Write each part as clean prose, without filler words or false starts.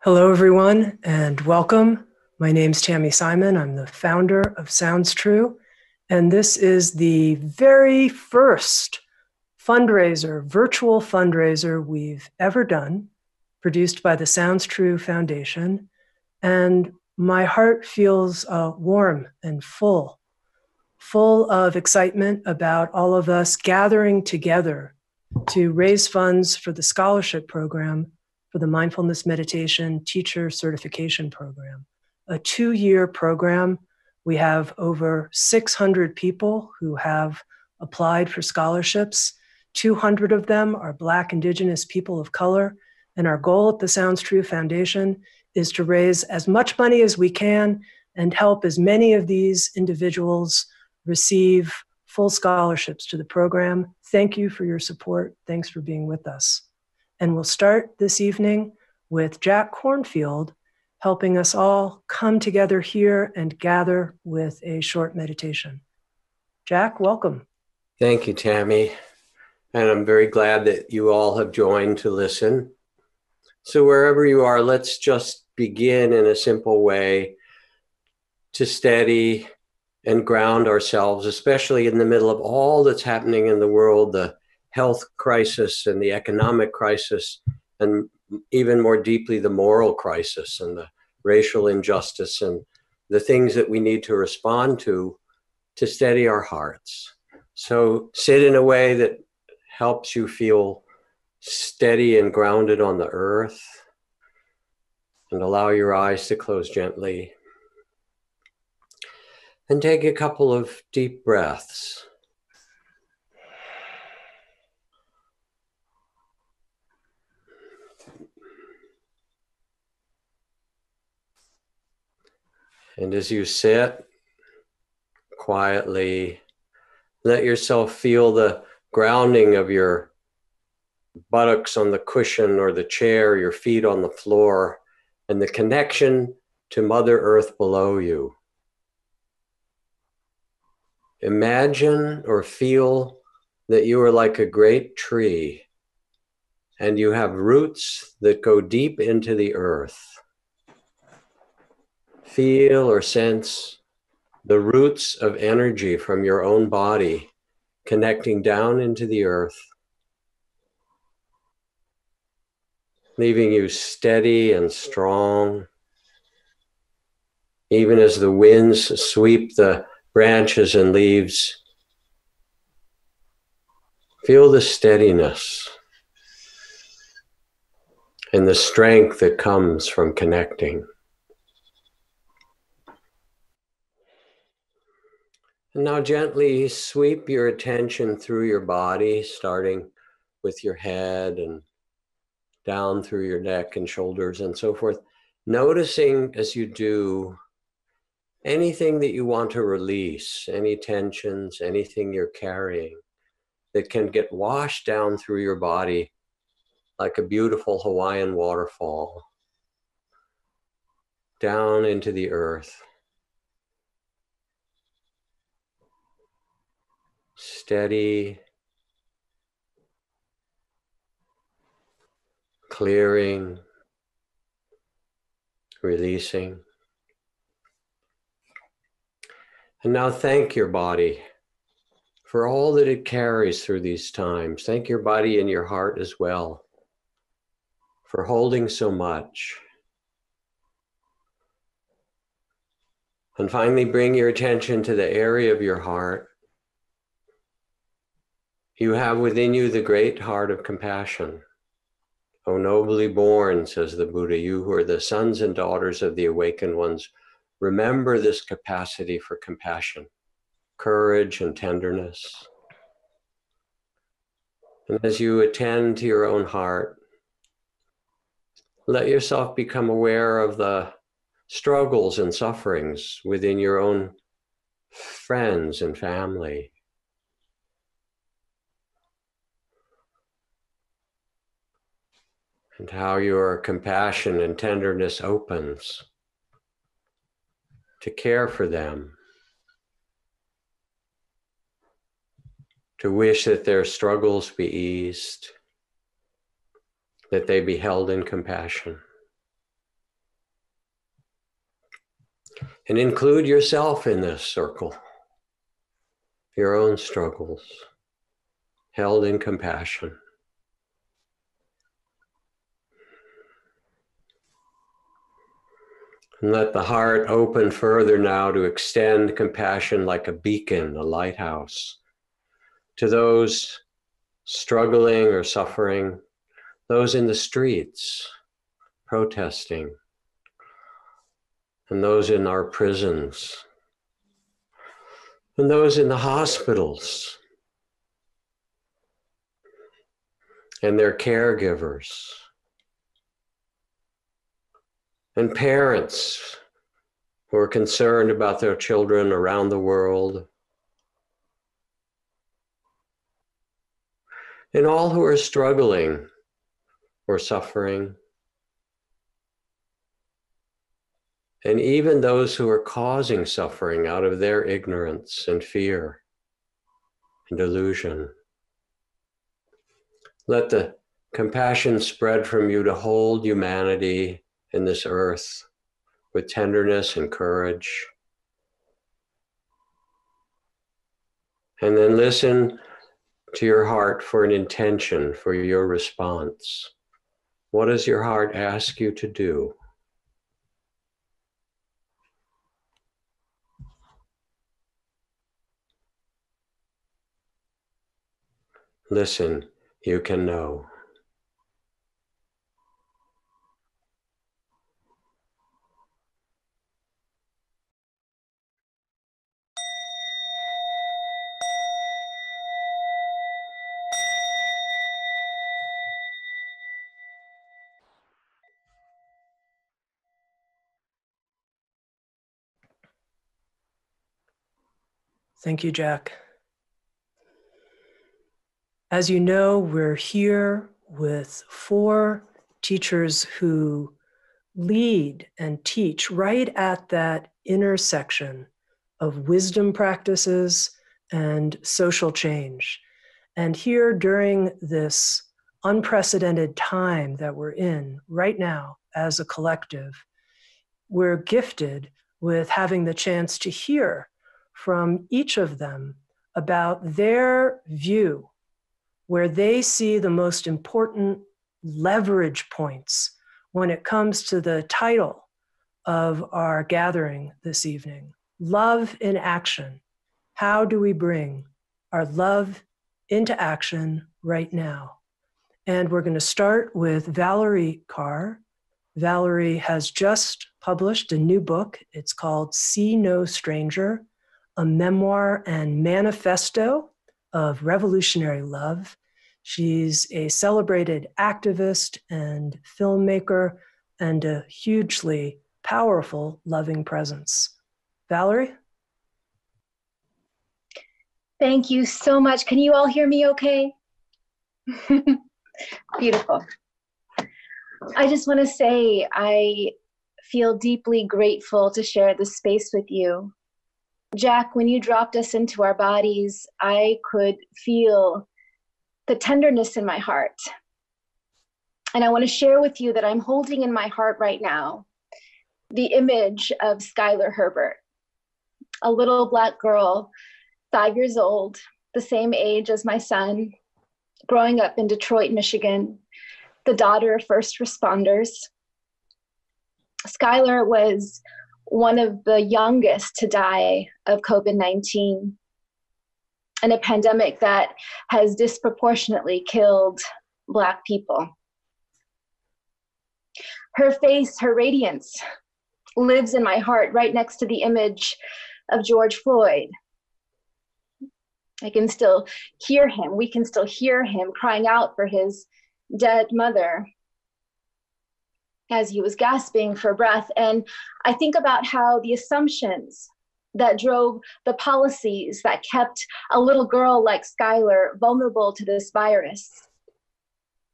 Hello, everyone, and welcome. My name's Tami Simon. I'm the founder of Sounds True, and this is the very first virtual fundraiser we've ever done, produced by the Sounds True Foundation. And my heart feels warm and full of excitement about all of us gathering together to raise funds for the scholarship program for the Mindfulness Meditation Teacher Certification Program, a 2-year program. We have over 600 people who have applied for scholarships. 200 of them are Black, Indigenous people of color. And our goal at the Sounds True Foundation is to raise as much money as we can and help as many of these individuals receive full scholarships to the program. Thank you for your support. Thanks for being with us. And we'll start this evening with Jack Kornfield helping us all come together here and gather with a short meditation. Jack, welcome. Thank you, Tami. And I'm very glad that you all have joined to listen. So wherever you are, let's just begin in a simple way to steady and ground ourselves, especially in the middle of all that's happening in the world, the health crisis and the economic crisis, and even more deeply, the moral crisis and the racial injustice and the things that we need to respond to steady our hearts. So sit in a way that helps you feel steady and grounded on the earth, and allow your eyes to close gently. And take a couple of deep breaths. And as you sit quietly, let yourself feel the grounding of your buttocks on the cushion or the chair, your feet on the floor, and the connection to Mother Earth below you. Imagine or feel that you are like a great tree and you have roots that go deep into the earth. Feel or sense the roots of energy from your own body connecting down into the earth, leaving you steady and strong, even as the winds sweep the branches and leaves. Feel the steadiness and the strength that comes from connecting. And now gently sweep your attention through your body, starting with your head and down through your neck and shoulders and so forth. Noticing as you do anything that you want to release, any tensions, anything you're carrying that can get washed down through your body like a beautiful Hawaiian waterfall down into the earth. Steady, clearing, releasing. And now thank your body for all that it carries through these times. Thank your body and your heart as well for holding so much. And finally, bring your attention to the area of your heart. You have within you the great heart of compassion. O nobly born, says the Buddha, you who are the sons and daughters of the awakened ones, remember this capacity for compassion, courage, and tenderness. And as you attend to your own heart, let yourself become aware of the struggles and sufferings within your own friends and family. And how your compassion and tenderness opens to care for them, to wish that their struggles be eased, that they be held in compassion. And include yourself in this circle, your own struggles, held in compassion. And let the heart open further now to extend compassion like a beacon, a lighthouse, to those struggling or suffering, those in the streets protesting, and those in our prisons, and those in the hospitals, and their caregivers, and parents who are concerned about their children around the world, and all who are struggling or suffering, and even those who are causing suffering out of their ignorance and fear and delusion. Let the compassion spread from you to hold humanity in this earth with tenderness and courage. And then listen to your heart for an intention for your response. What does your heart ask you to do? Listen, you can know. Thank you, Jack. As you know, we're here with 4 teachers who lead and teach right at that intersection of wisdom practices and social change. And here during this unprecedented time that we're in right now as a collective, we're gifted with having the chance to hear from each of them about their view, where they see the most important leverage points when it comes to the title of our gathering this evening, Love in Action. How do we bring our love into action right now? And we're going to start with Valerie Carr. Valerie has just published a new book. It's called See No Stranger, a memoir and manifesto of revolutionary love. She's a celebrated activist and filmmaker and a hugely powerful, loving presence. Valerie? Thank you so much. Can you all hear me okay? Beautiful. I just want to say I feel deeply grateful to share this space with you. Jack, when you dropped us into our bodies, I could feel the tenderness in my heart. And I want to share with you that I'm holding in my heart right now the image of Skyler Herbert, a little Black girl, 5 years old, the same age as my son, growing up in Detroit, Michigan, the daughter of first responders. Skyler was one of the youngest to die of COVID-19, and a pandemic that has disproportionately killed Black people. Her face, her radiance, lives in my heart right next to the image of George Floyd. I can still hear him. We can still hear him crying out for his dead mother as he was gasping for breath. And I think about how the assumptions that drove the policies that kept a little girl like Skyler vulnerable to this virus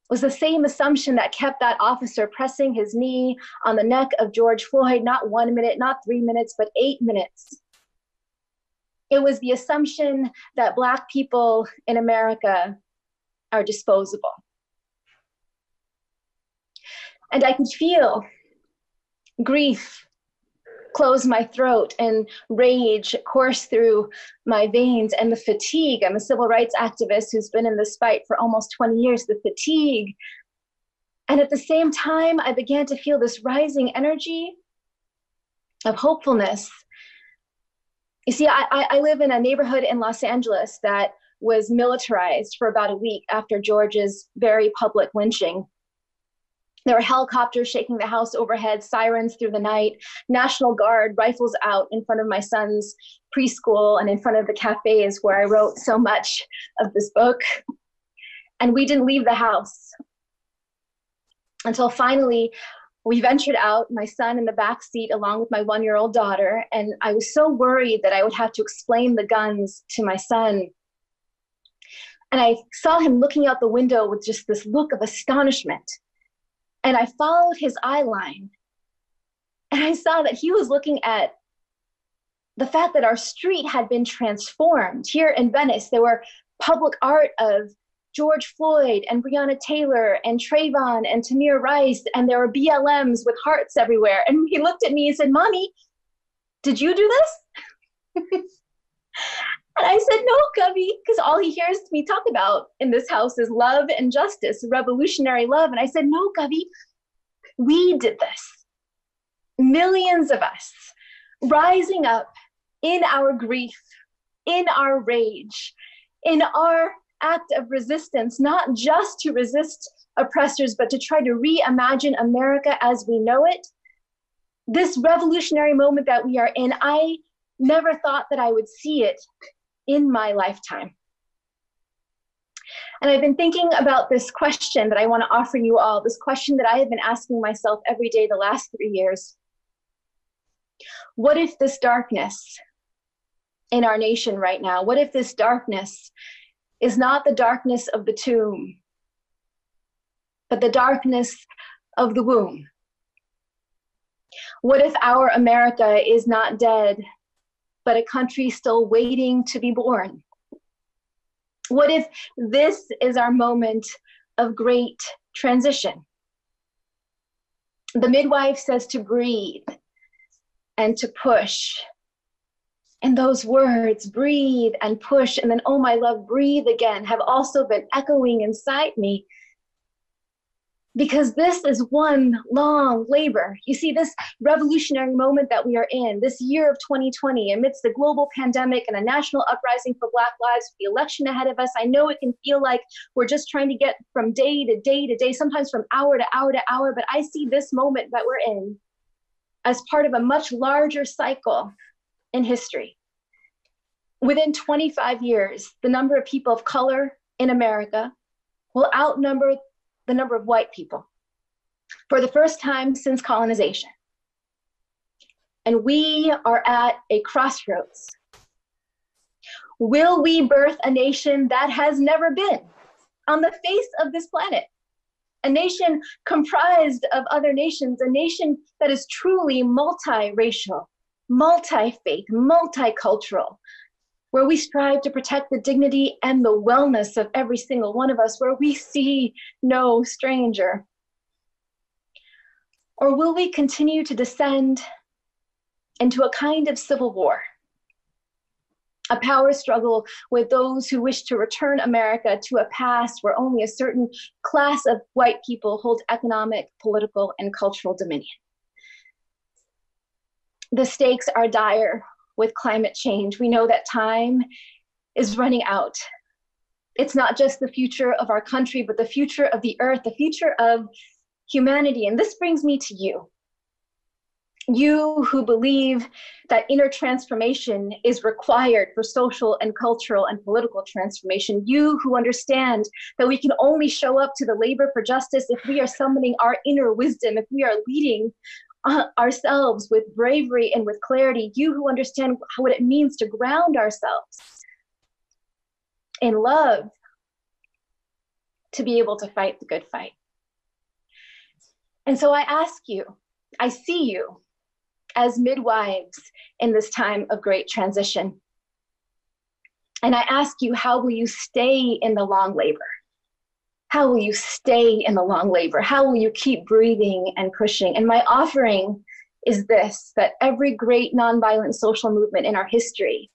was the same assumption that kept that officer pressing his knee on the neck of George Floyd, not 1 minute, not 3 minutes, but 8 minutes. It was the assumption that Black people in America are disposable. And I could feel grief close my throat and rage course through my veins, and the fatigue. I'm a civil rights activist who's been in this fight for almost 20 years, the fatigue. And at the same time, I began to feel this rising energy of hopefulness. You see, I live in a neighborhood in Los Angeles that was militarized for about a week after George's very public lynching. There were helicopters shaking the house overhead, sirens through the night, National Guard, rifles out in front of my son's preschool and in front of the cafes where I wrote so much of this book. And we didn't leave the house until finally we ventured out, my son in the back seat along with my 1-year-old daughter. And I was so worried that I would have to explain the guns to my son. And I saw him looking out the window with just this look of astonishment. And I followed his eye line, and I saw that he was looking at the fact that our street had been transformed. Here in Venice, there were public art of George Floyd and Breonna Taylor and Trayvon and Tamir Rice, and there were BLMs with hearts everywhere. And he looked at me and said, "Mommy, did you do this?" And I said, "No, Cubby," because all he hears me talk about in this house is love and justice, revolutionary love. And I said, "No, Cubby, we did this. Millions of us rising up in our grief, in our rage, in our act of resistance, not just to resist oppressors, but to try to reimagine America as we know it. This revolutionary moment that we are in, I never thought that I would see it in my lifetime." And I've been thinking about this question that I want to offer you all, this question that I have been asking myself every day the last 3 years. What if this darkness in our nation right now, what if this darkness is not the darkness of the tomb, but the darkness of the womb? What if our America is not dead, but a country still waiting to be born? What if this is our moment of great transition? The midwife says to breathe and to push. And those words, breathe and push, and then, "Oh my love, breathe again," have also been echoing inside me. Because this is one long labor. You see, this revolutionary moment that we are in, this year of 2020, amidst the global pandemic and a national uprising for Black lives, the election ahead of us, I know it can feel like we're just trying to get from day to day to day, sometimes from hour to hour to hour, but I see this moment that we're in as part of a much larger cycle in history. Within 25 years, the number of people of color in America will outnumber the number of white people for the first time since colonization. And we are at a crossroads. Will we birth a nation that has never been on the face of this planet? A nation comprised of other nations, a nation that is truly multiracial, multi-faith, multicultural, where we strive to protect the dignity and the wellness of every single one of us, where we see no stranger? Or will we continue to descend into a kind of civil war, a power struggle with those who wish to return America to a past where only a certain class of white people hold economic, political, and cultural dominion? The stakes are dire with climate change. We know that time is running out. It's not just the future of our country, but the future of the earth, the future of humanity. And this brings me to you. You who believe that inner transformation is required for social and cultural and political transformation. You who understand that we can only show up to the labor for justice if we are summoning our inner wisdom, if we are leading ourselves with bravery and with clarity. You who understand what it means to ground ourselves in love to be able to fight the good fight. And so I ask you, I see you as midwives in this time of great transition. And I ask you, how will you stay in the long labor? How will you stay in the long labor? How will you keep breathing and pushing? And my offering is this, that every great nonviolent social movement in our history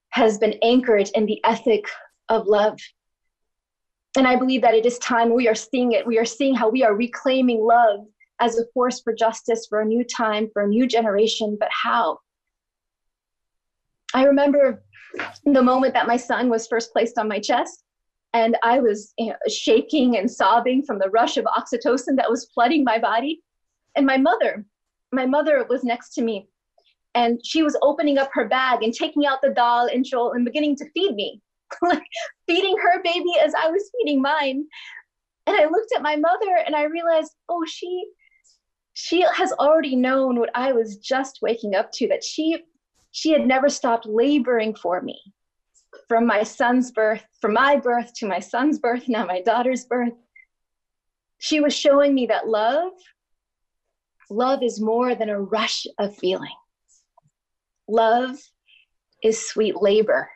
has been anchored in the ethic of love. And I believe that it is time we are seeing it. We are seeing how we are reclaiming love as a force for justice, for a new time, for a new generation. But how? I remember the moment that my son was first placed on my chest, and I was shaking and sobbing from the rush of oxytocin that was flooding my body. And my mother was next to me, and she was opening up her bag and taking out the dal and chol and beginning to feed me, like feeding her baby as I was feeding mine. And I looked at my mother and I realized, oh, she has already known what I was just waking up to, that she had never stopped laboring for me. From my son's birth, from my birth to my son's birth, now my daughter's birth. She was showing me that love is more than a rush of feeling. Love is sweet labor.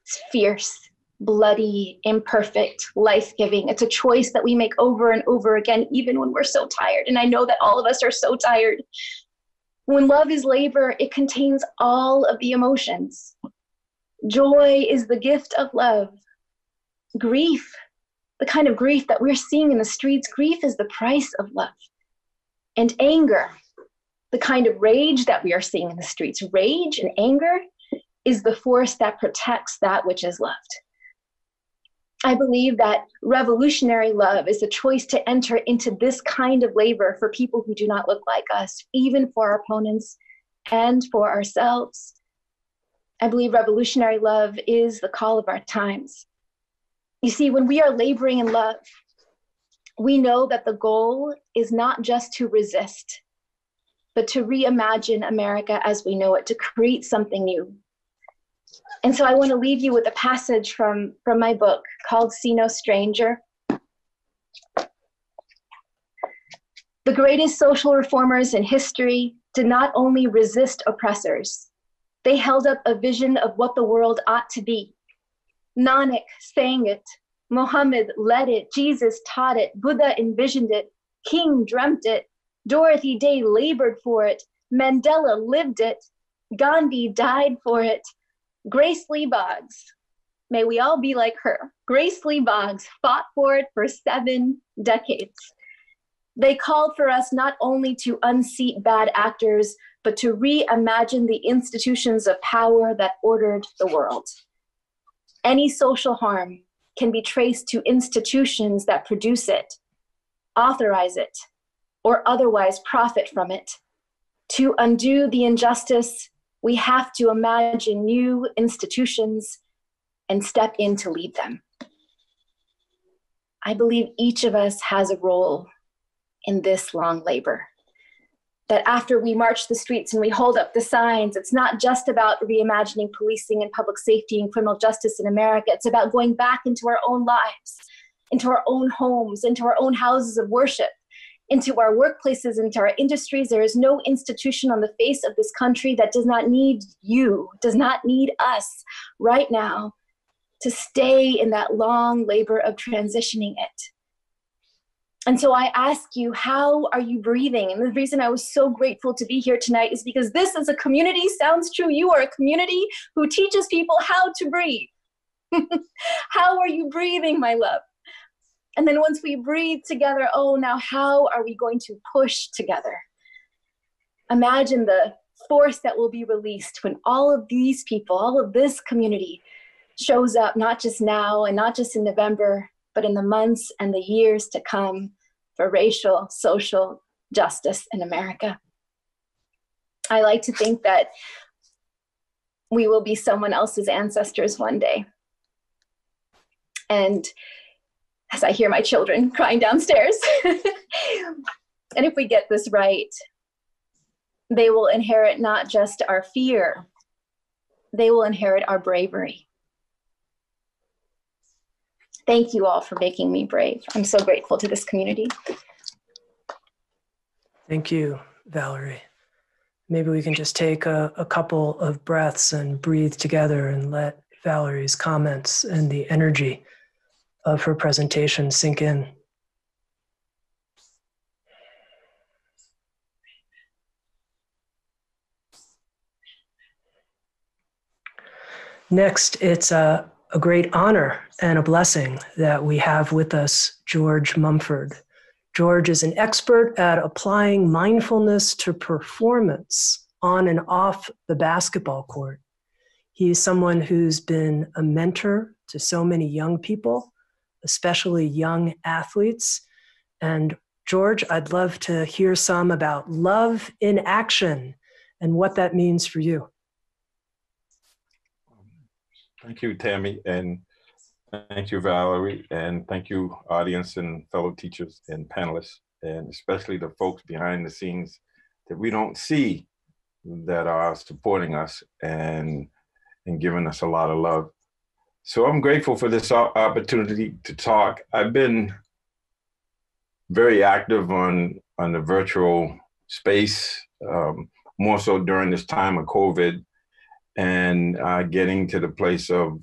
It's fierce, bloody, imperfect, life-giving. It's a choice that we make over and over again, even when we're so tired. And I know that all of us are so tired. When love is labor, it contains all of the emotions. Joy is the gift of love. Grief, the kind of grief that we're seeing in the streets, grief is the price of love. And anger, the kind of rage that we are seeing in the streets, rage and anger is the force that protects that which is loved. I believe that revolutionary love is a choice to enter into this kind of labor for people who do not look like us, even for our opponents and for ourselves. I believe revolutionary love is the call of our times. You see, when we are laboring in love, we know that the goal is not just to resist, but to reimagine America as we know it, to create something new. And so I want to leave you with a passage from my book called See No Stranger. The greatest social reformers in history did not only resist oppressors, they held up a vision of what the world ought to be. Nanak sang it, Muhammad led it, Jesus taught it, Buddha envisioned it, King dreamt it, Dorothy Day labored for it, Mandela lived it, Gandhi died for it. Grace Lee Boggs, may we all be like her. Grace Lee Boggs fought for it for 7 decades. They called for us not only to unseat bad actors, but to reimagine the institutions of power that ordered the world. Any social harm can be traced to institutions that produce it, authorize it, or otherwise profit from it. To undo the injustice, we have to imagine new institutions and step in to lead them. I believe each of us has a role in this long labor. That after we march the streets and we hold up the signs, it's not just about reimagining policing and public safety and criminal justice in America. It's about going back into our own lives, into our own homes, into our own houses of worship, into our workplaces, into our industries. There is no institution on the face of this country that does not need you, does not need us right now to stay in that long labor of transitioning it. And so I ask you, how are you breathing? And the reason I was so grateful to be here tonight is because this is a community, Sounds True. You are a community who teaches people how to breathe. How are you breathing, my love? And then once we breathe together, oh, now how are we going to push together? Imagine the force that will be released when all of these people, all of this community shows up, not just now and not just in November, but in the months and the years to come for racial, social justice in America. I like to think that we will be someone else's ancestors one day. And as I hear my children crying downstairs, and if we get this right, they will inherit not just our fear, they will inherit our bravery. Thank you all for making me brave. I'm so grateful to this community. Thank you, Valerie. Maybe we can just take a couple of breaths and breathe together and let Valerie's comments and the energy of her presentation sink in. Next, it's a great honor and a blessing that we have with us George Mumford. George is an expert at applying mindfulness to performance on and off the basketball court. He's someone who's been a mentor to so many young people, especially young athletes. And George, I'd love to hear some about love in action and what that means for you. Thank you, Tami, and thank you, Valerie, and thank you, audience and fellow teachers and panelists, and especially the folks behind the scenes that we don't see that are supporting us and giving us a lot of love. So I'm grateful for this opportunity to talk. I've been very active on the virtual space, more so during this time of COVID, and getting to the place of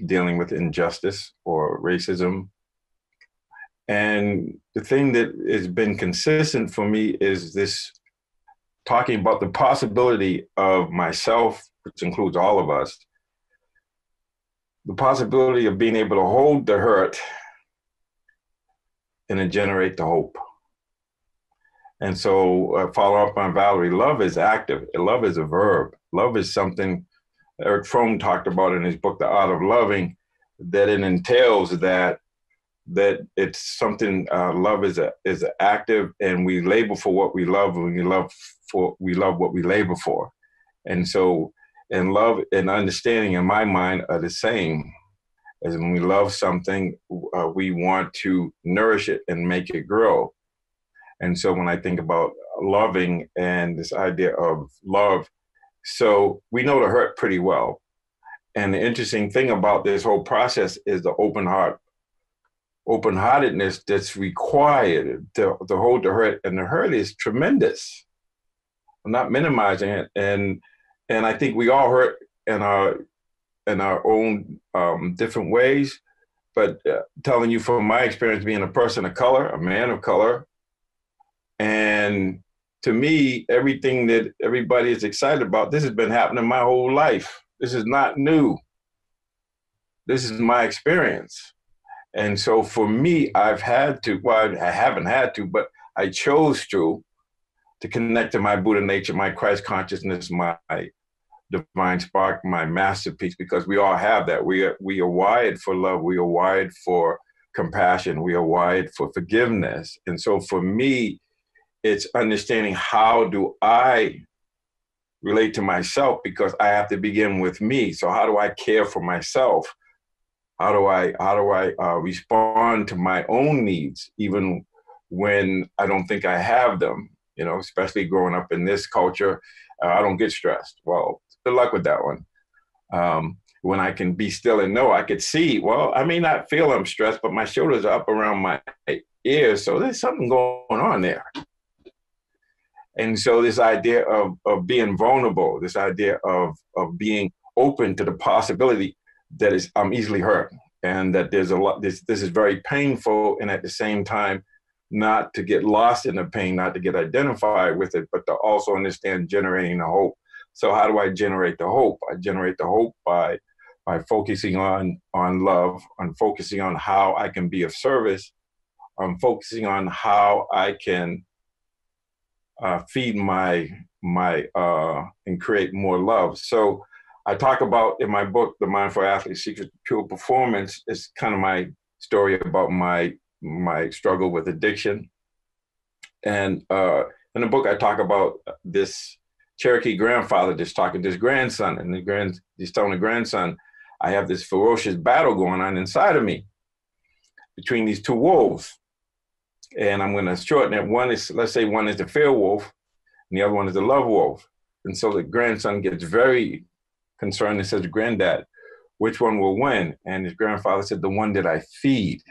dealing with injustice or racism. And the thing that has been consistent for me is this talking about the possibility of myself, which includes all of us, the possibility of being able to hold the hurt and then generate the hope. And so follow up on Valerie, love is active. Love is a verb. Love is something Eric Fromm talked about in his book, The Art of Loving, that it entails that it's something, love is active, and we label for what we love, and we love what we label for. And so, and love and understanding in my mind are the same. As when we love something, we want to nourish it and make it grow. And so when I think about loving and this idea of love, so we know the hurt pretty well. And the interesting thing about this whole process is the open-heartedness that's required to hold the hurt. And the hurt is tremendous. I'm not minimizing it. And I think we all hurt in our own different ways. But telling you from my experience being a person of color, a man of color, and to me, everything that everybody is excited about, this has been happening my whole life. This is not new. This is my experience. And so for me, I've had to, well, I haven't had to, but I chose to connect to my Buddha nature, my Christ consciousness, my divine spark, my masterpiece, because we all have that. We are wired for love. We are wired for compassion. We are wired for forgiveness. And so for me, it's understanding how do I relate to myself, because I have to begin with me. So how do I care for myself? How do I respond to my own needs, even when I don't think I have them? You know, especially growing up in this culture, I don't get stressed. Well, good luck with that one. When I can be still and know, I could see, well, I may not feel I'm stressed, but my shoulders are up around my ears. So there's something going on there. And so this idea of being vulnerable, this idea of being open to the possibility that I'm easily hurt, and that there's a lot, this is very painful, and at the same time, not to get lost in the pain, not to get identified with it, but to also understand generating the hope. So how do I generate the hope? I generate the hope by focusing on love, on focusing on how I can be of service, on focusing on how I can feed my and create more love. So I talk about in my book, The Mindful Athlete's Secret to Pure Performance. It's kind of my story about my struggle with addiction. And in the book, I talk about this Cherokee grandfather that's talking to his grandson, and he's telling the grandson, I have this ferocious battle going on inside of me between these two wolves. And I'm going to shorten it. One is, let's say one is the fear wolf, and the other one is the love wolf. And so the grandson gets very concerned and says, Granddad, which one will win? And his grandfather said, the one that I feed.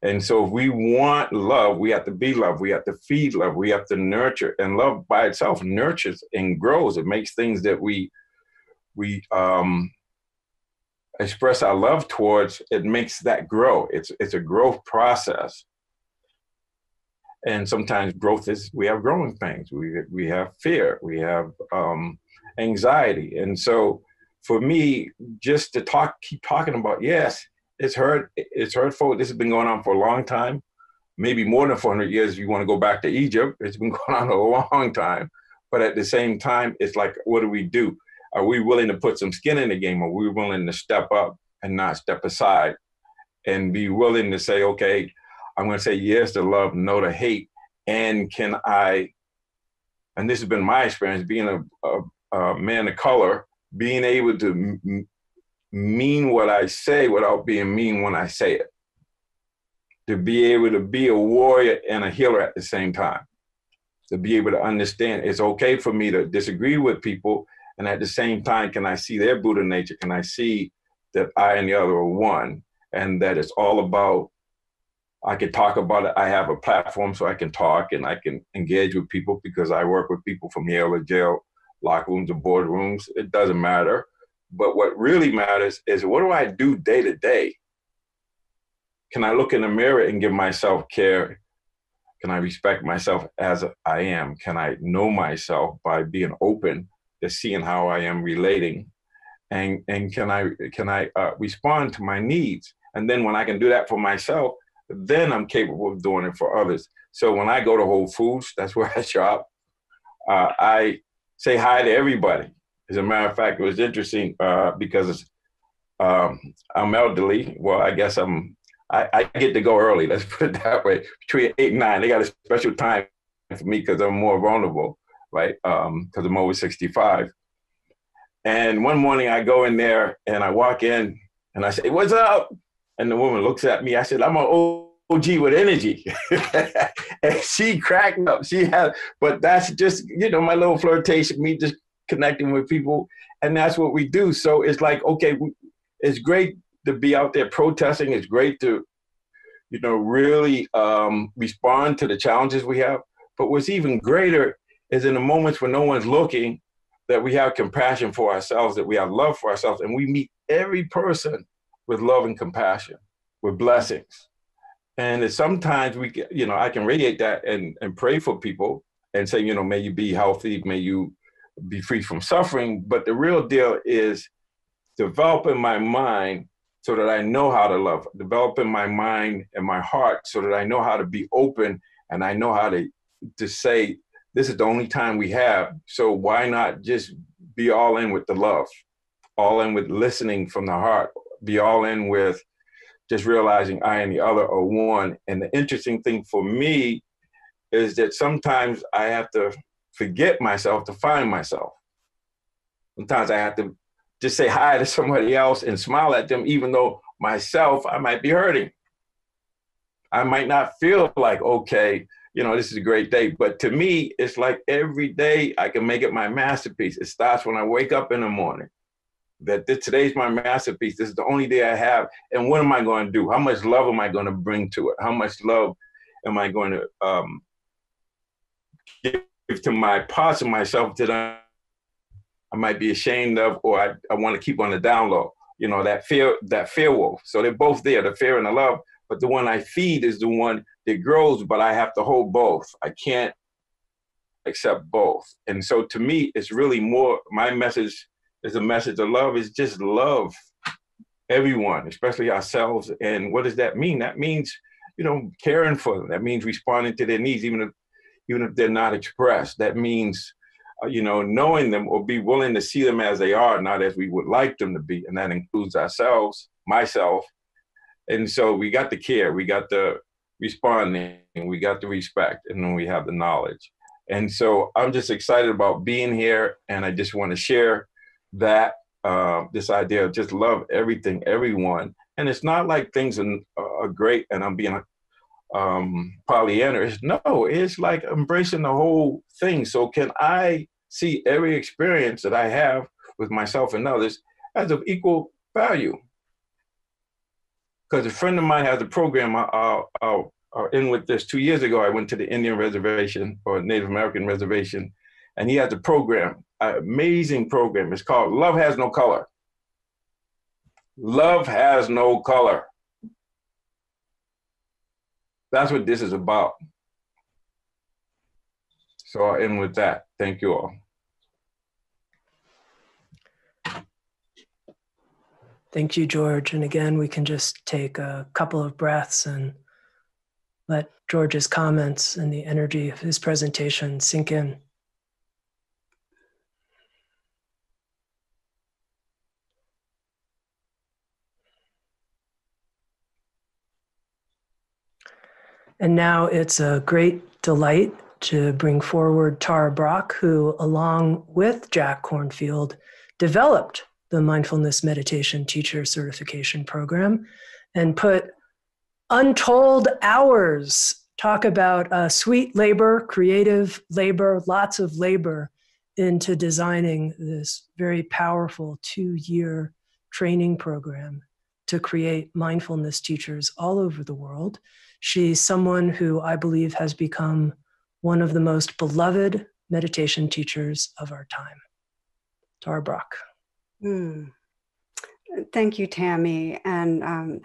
And so if we want love, we have to be love. We have to feed love. We have to nurture. And love by itself nurtures and grows. It makes things that we express our love towards, it makes that grow. It's a growth process. And sometimes growth is, we have growing pains. We have fear. We have anxiety. And so for me, just to keep talking about, yes, it's hurtful. This has been going on for a long time, maybe more than 400 years. If you want to go back to Egypt, it's been going on a long time. But at the same time, it's like, what do we do? Are we willing to put some skin in the game? Are we willing to step up and not step aside and be willing to say, okay, I'm going to say yes to love, no to hate. And and this has been my experience being a man of color, being able to mean what I say without being mean when I say it. To be able to be a warrior and a healer at the same time. To be able to understand it's okay for me to disagree with people, and at the same time, can I see their Buddha nature? Can I see that I and the other are one, and that it's all about, I can talk about it. I have a platform so I can talk and I can engage with people because I work with people from Yale to jail, locker rooms to boardrooms. It doesn't matter. But what really matters is, what do I do day to day? Can I look in the mirror and give myself care? Can I respect myself as I am? Can I know myself by being open to seeing how I am relating? And can I respond to my needs? And then when I can do that for myself, then I'm capable of doing it for others. So when I go to Whole Foods, that's where I shop, I say hi to everybody. As a matter of fact, it was interesting because I'm elderly. Well, I guess I get to go early. Let's put it that way. Between 8 and 9, they got a special time for me because I'm more vulnerable, right? Because I'm over 65. And one morning I go in there and I walk in and I say, "What's up?" And the woman looks at me. I said, "I'm an OG with energy." And she cracked up. But that's just, my little flirtation, me just connecting with people. And that's what we do. So it's like, okay, it's great to be out there protesting. It's great to, really respond to the challenges we have. But what's even greater is in the moments when no one's looking, that we have compassion for ourselves, that we have love for ourselves, and we meet every person with love and compassion, with blessings. And sometimes I can radiate that and pray for people and say, may you be healthy, may you be free from suffering. But the real deal is developing my mind so that I know how to love, developing my mind and my heart so that I know how to be open and I know how to say, this is the only time we have. So why not just be all in with the love, all in with listening from the heart, be all in with just realizing I and the other are one. And the interesting thing for me is that sometimes I have to forget myself to find myself. Sometimes I have to just say hi to somebody else and smile at them, even though myself, I might be hurting. I might not feel like, okay, this is a great day. But to me, it's like every day I can make it my masterpiece. It starts when I wake up in the morning. That today's my masterpiece. This is the only day I have. And what am I going to do? How much love am I going to bring to it? How much love am I going to give to my parts of myself that I might be ashamed of, or I want to keep on the down low? That fear wolf. So they're both there, the fear and the love. But the one I feed is the one that grows, but I have to hold both. I can't accept both. And so to me, it's really more, my message is a message of love, is just love everyone, especially ourselves. And what does that mean? That means, caring for them. That means responding to their needs, even if they're not expressed. That means, knowing them or be willing to see them as they are, not as we would like them to be. And that includes ourselves, myself. And so we got the care, we got the responding, we got the respect, and then we have the knowledge. And so I'm just excited about being here. And I just want to share that, this idea of just love everything, everyone. And it's not like things are great and I'm being Pollyanna. No, it's like embracing the whole thing. So can I see every experience that I have with myself and others as of equal value? Because a friend of mine has a program, I'll end with this. 2 years ago, I went to the Indian reservation or Native American reservation, and he has a program, an amazing program. It's called Love Has No Color. Love has no color. That's what this is about. So I'll end with that. Thank you all. Thank you, George. And again, we can just take a couple of breaths and let George's comments and the energy of his presentation sink in. And now it's a great delight to bring forward Tara Brach, who, along with Jack Kornfield, developed the Mindfulness Meditation Teacher Certification Program and put untold hours, talk about sweet labor, creative labor, lots of labor into designing this very powerful 2-year training program to create mindfulness teachers all over the world. She's someone who I believe has become one of the most beloved meditation teachers of our time. Tara Brach. Thank you, Tami, and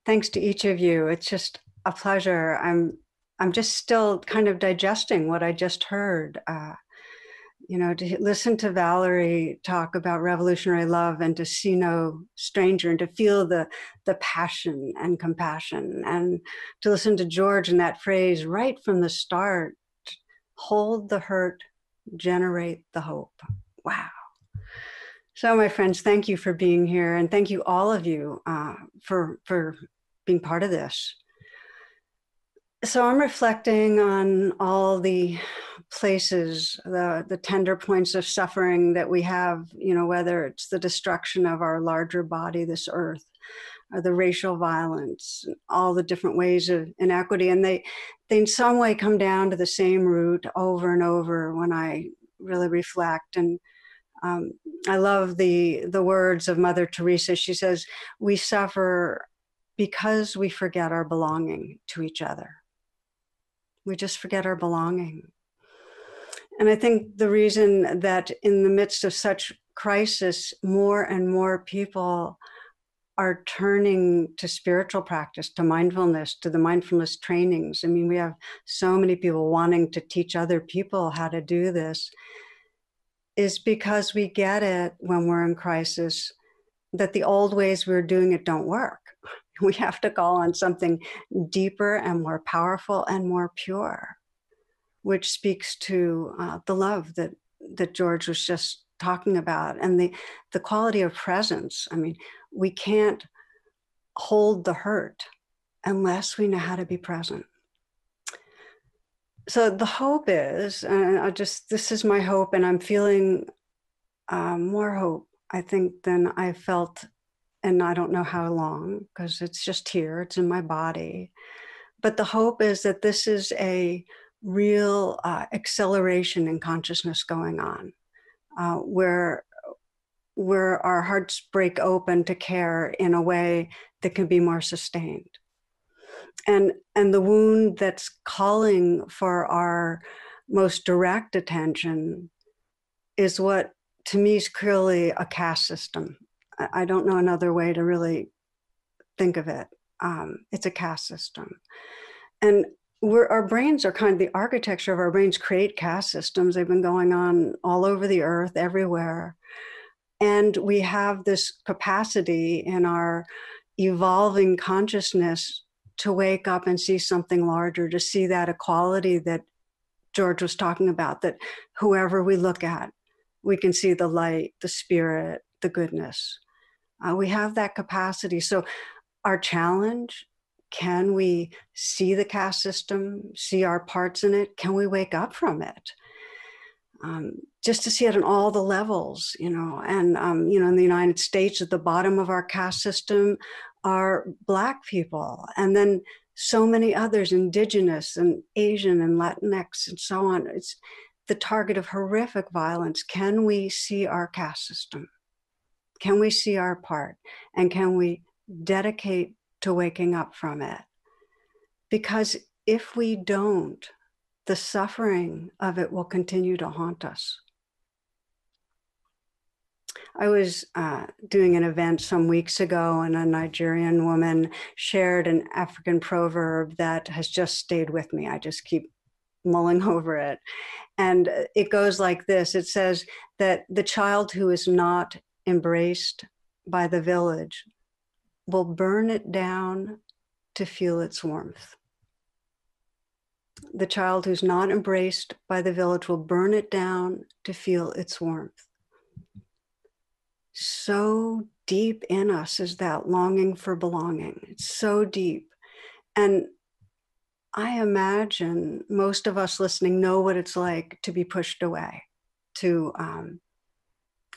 thanks to each of you. It's just a pleasure. I'm just still kind of digesting what I just heard. To listen to Valerie talk about revolutionary love and to see no stranger and to feel the passion and compassion, and to listen to George in that phrase right from the start, hold the hurt, generate the hope. Wow. So my friends, thank you for being here, and thank you all of you for being part of this. So I'm reflecting on all the places, the tender points of suffering that we have, whether it's the destruction of our larger body, this earth, or the racial violence, all the different ways of inequity. And they in some way come down to the same root over and over when I really reflect. And I love the words of Mother Teresa. She says, we suffer because we forget our belonging to each other. We just forget our belonging. And I think the reason that in the midst of such crisis, more and more people are turning to spiritual practice, to mindfulness, to the mindfulness trainings. I mean, we have so many people wanting to teach other people how to do this, is because we get it when we're in crisis that the old ways we're doing it don't work. We have to call on something deeper and more powerful and more pure, which speaks to the love that George was just talking about, and the quality of presence. I mean, we can't hold the hurt unless we know how to be present. So the hope is, and this is my hope, and I'm feeling more hope, I think, than I felt, and I don't know how long, because it's just here, it's in my body. But the hope is that this is a real acceleration in consciousness going on, where our hearts break open to care in a way that can be more sustained. And the wound that's calling for our most direct attention is what, to me, is clearly a caste system. I don't know another way to really think of it. It's a caste system. And our brains are the architecture of our brains create caste systems. They've been going on all over the earth, everywhere. And we have this capacity in our evolving consciousness to wake up and see something larger, to see that equality that George was talking about, that whoever we look at, we can see the light, the spirit, the goodness. We have that capacity. So our challenge, can we see the caste system, see our parts in it? Can we wake up from it? Just to see it on all the levels, and, in the United States, at the bottom of our caste system are Black people, and then so many others, Indigenous and Asian and Latinx and so on. It's the target of horrific violence. Can we see our caste system? Can we see our part? And can we dedicate to waking up from it? Because if we don't, the suffering of it will continue to haunt us. I was doing an event some weeks ago, and a Nigerian woman shared an African proverb that has just stayed with me. I just keep mulling over it. And it goes like this. It says that the child who is not embraced by the village will burn it down to feel its warmth. The child who's not embraced by the village will burn it down to feel its warmth. So deep in us is that longing for belonging. It's so deep. And I imagine most of us listening know what it's like to be pushed away, to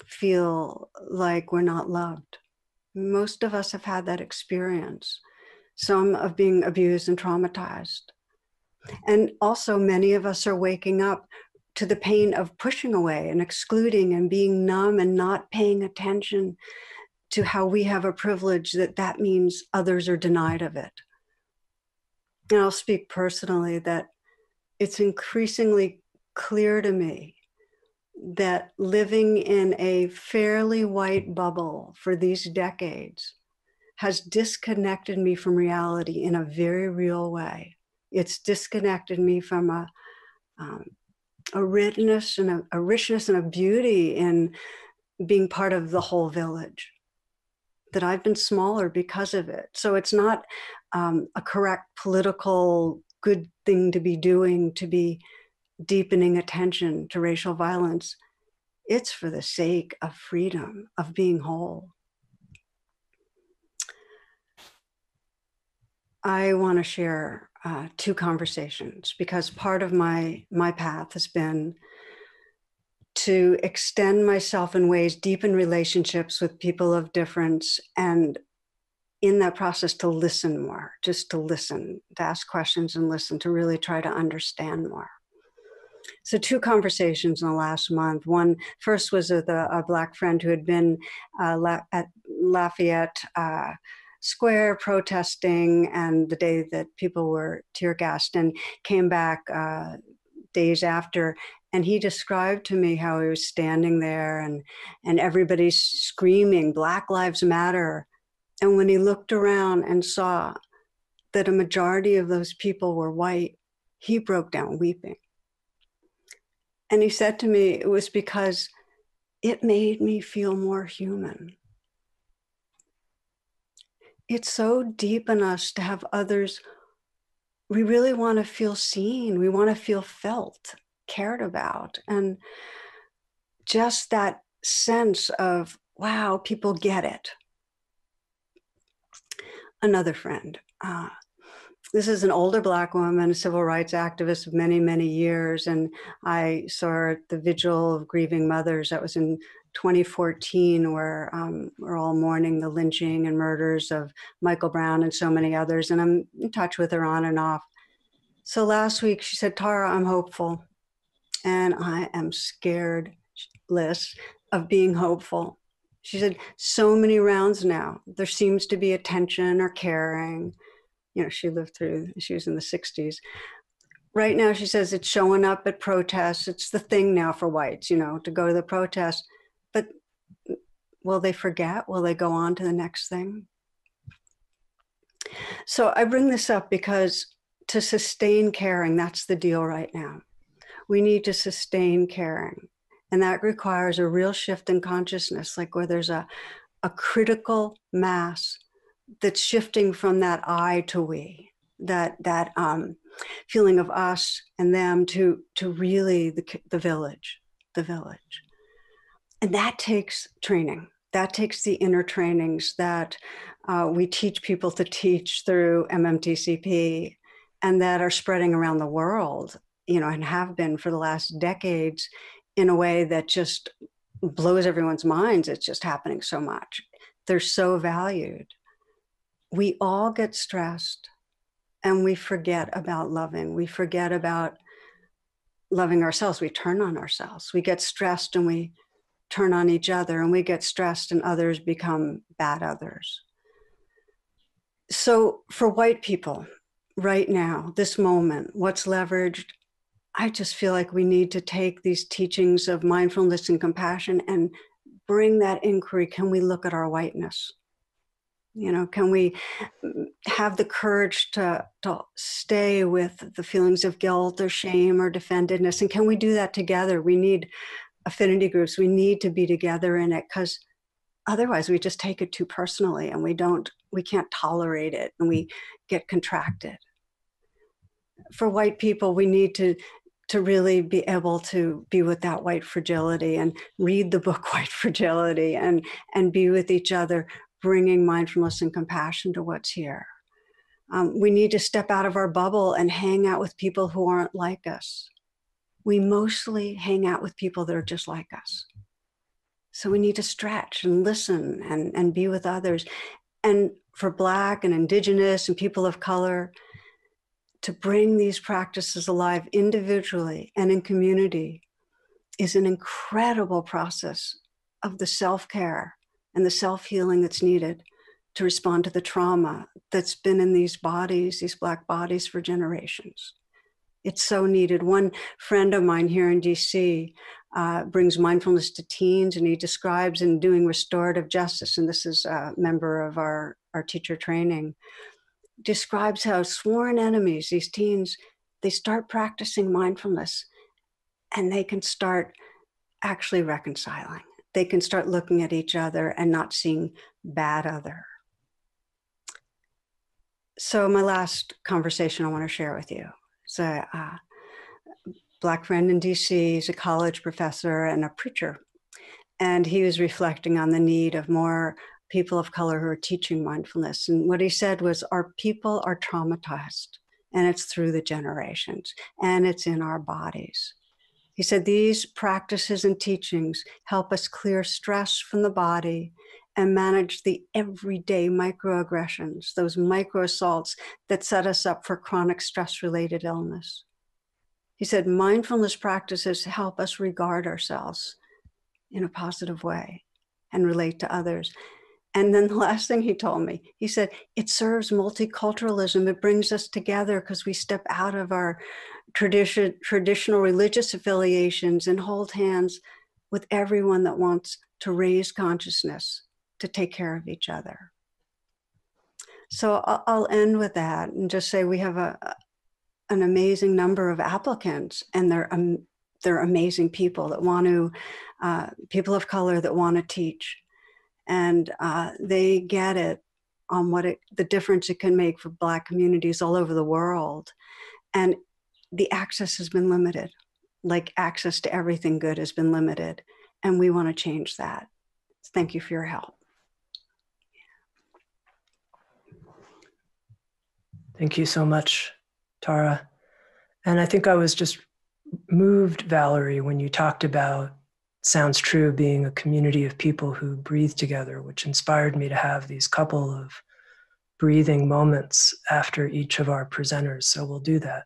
feel like we're not loved. Most of us have had that experience, some of being abused and traumatized. And also many of us are waking up to the pain of pushing away and excluding and being numb and not paying attention to how we have a privilege that means others are denied of it. And I'll speak personally that it's increasingly clear to me that living in a fairly white bubble for these decades has disconnected me from reality in a very real way. It's disconnected me from a richness and a beauty in being part of the whole village, that I've been smaller because of it. So it's not a correct political good thing to be doing, to be deepening attention to racial violence. It's for the sake of freedom, of being whole. I want to share two conversations, because part of my path has been to extend myself in ways, deepen relationships with people of difference, and in that process to listen more, just to listen, to ask questions and listen, to really try to understand more. So two conversations in the last month. One first was with a Black friend who had been at Lafayette Square protesting, and the day that people were tear gassed, and came back days after. And he described to me how he was standing there and everybody's screaming, Black Lives Matter. And when he looked around and saw that a majority of those people were white, he broke down weeping. And he said to me, it was because it made me feel more human. It's so deep in us to have others. We really want to feel seen. We want to feel felt, cared about. And just that sense of, wow, people get it. Another friend. This is an older Black woman, a civil rights activist of many, many years. And I saw her at the Vigil of Grieving Mothers. That was in 2014, where we're all mourning the lynching and murders of Michael Brown and so many others. And I'm in touch with her on and off. So last week she said, Tara, I'm hopeful. And I am scaredless of being hopeful. She said, so many rounds now, there seems to be attention or caring. You know, she lived through, she was in the 60s. Right now, she says it's showing up at protests. It's the thing now for whites, you know, to go to the protest. But will they forget? Will they go on to the next thing? So I bring this up because to sustain caring, that's the deal right now. We need to sustain caring. And that requires a real shift in consciousness, like where there's a critical mass that's shifting from that I to we, that feeling of us and them to really the village. And that takes training. That takes the inner trainings that we teach people to teach through MMTCP, and that are spreading around the world, you know, and have been for the last decades in a way that just blows everyone's minds. It's just happening so much. They're so valued. We all get stressed and we forget about loving. We forget about loving ourselves. We turn on ourselves. We get stressed and we turn on each other, and we get stressed and others become bad others. So for white people right now, this moment, what's leveraged? I just feel like we need to take these teachings of mindfulness and compassion and bring that inquiry. Can we look at our whiteness? You know, can we have the courage to stay with the feelings of guilt or shame or defendedness? And can we do that together? We need affinity groups. We need to be together in it, because otherwise we just take it too personally, and we can't tolerate it, and we get contracted. For white people, we need to really be able to be with that white fragility and read the book White Fragility and be with each other, bringing mindfulness and compassion to what's here. We need to step out of our bubble and hang out with people who aren't like us. We mostly hang out with people that are just like us. So we need to stretch and listen and be with others. And for Black and Indigenous and people of color, to bring these practices alive individually and in community is an incredible process of the self-care and the self-healing that's needed to respond to the trauma that's been in these bodies, these Black bodies, for generations. It's so needed. One friend of mine here in DC brings mindfulness to teens, and he describes in doing restorative justice, and this is a member of our teacher training, describes how sworn enemies, these teens, they start practicing mindfulness and they can start actually reconciling. They can start looking at each other and not seeing bad other. So my last conversation I want to share with you is a Black friend in DC. He's a college professor and a preacher. And he was reflecting on the need of more people of color who are teaching mindfulness. And what he said was, our people are traumatized, and it's through the generations, and it's in our bodies. He said, these practices and teachings help us clear stress from the body and manage the everyday microaggressions, those micro assaults that set us up for chronic stress-related illness. He said, mindfulness practices help us regard ourselves in a positive way and relate to others. And then the last thing he told me, he said, it serves multiculturalism. It brings us together because we step out of our traditional religious affiliations and hold hands with everyone that wants to raise consciousness, to take care of each other. So I'll end with that and just say we have an amazing number of applicants, and they're amazing people that want to, people of color that want to teach. And they get it on the difference it can make for Black communities all over the world. And the access has been limited, like access to everything good has been limited. And we want to change that. Thank you for your help. Thank you so much, Tara. And I think I was just moved, Valerie, when you talked about Sounds True being a community of people who breathe together, which inspired me to have these couple of breathing moments after each of our presenters. So we'll do that.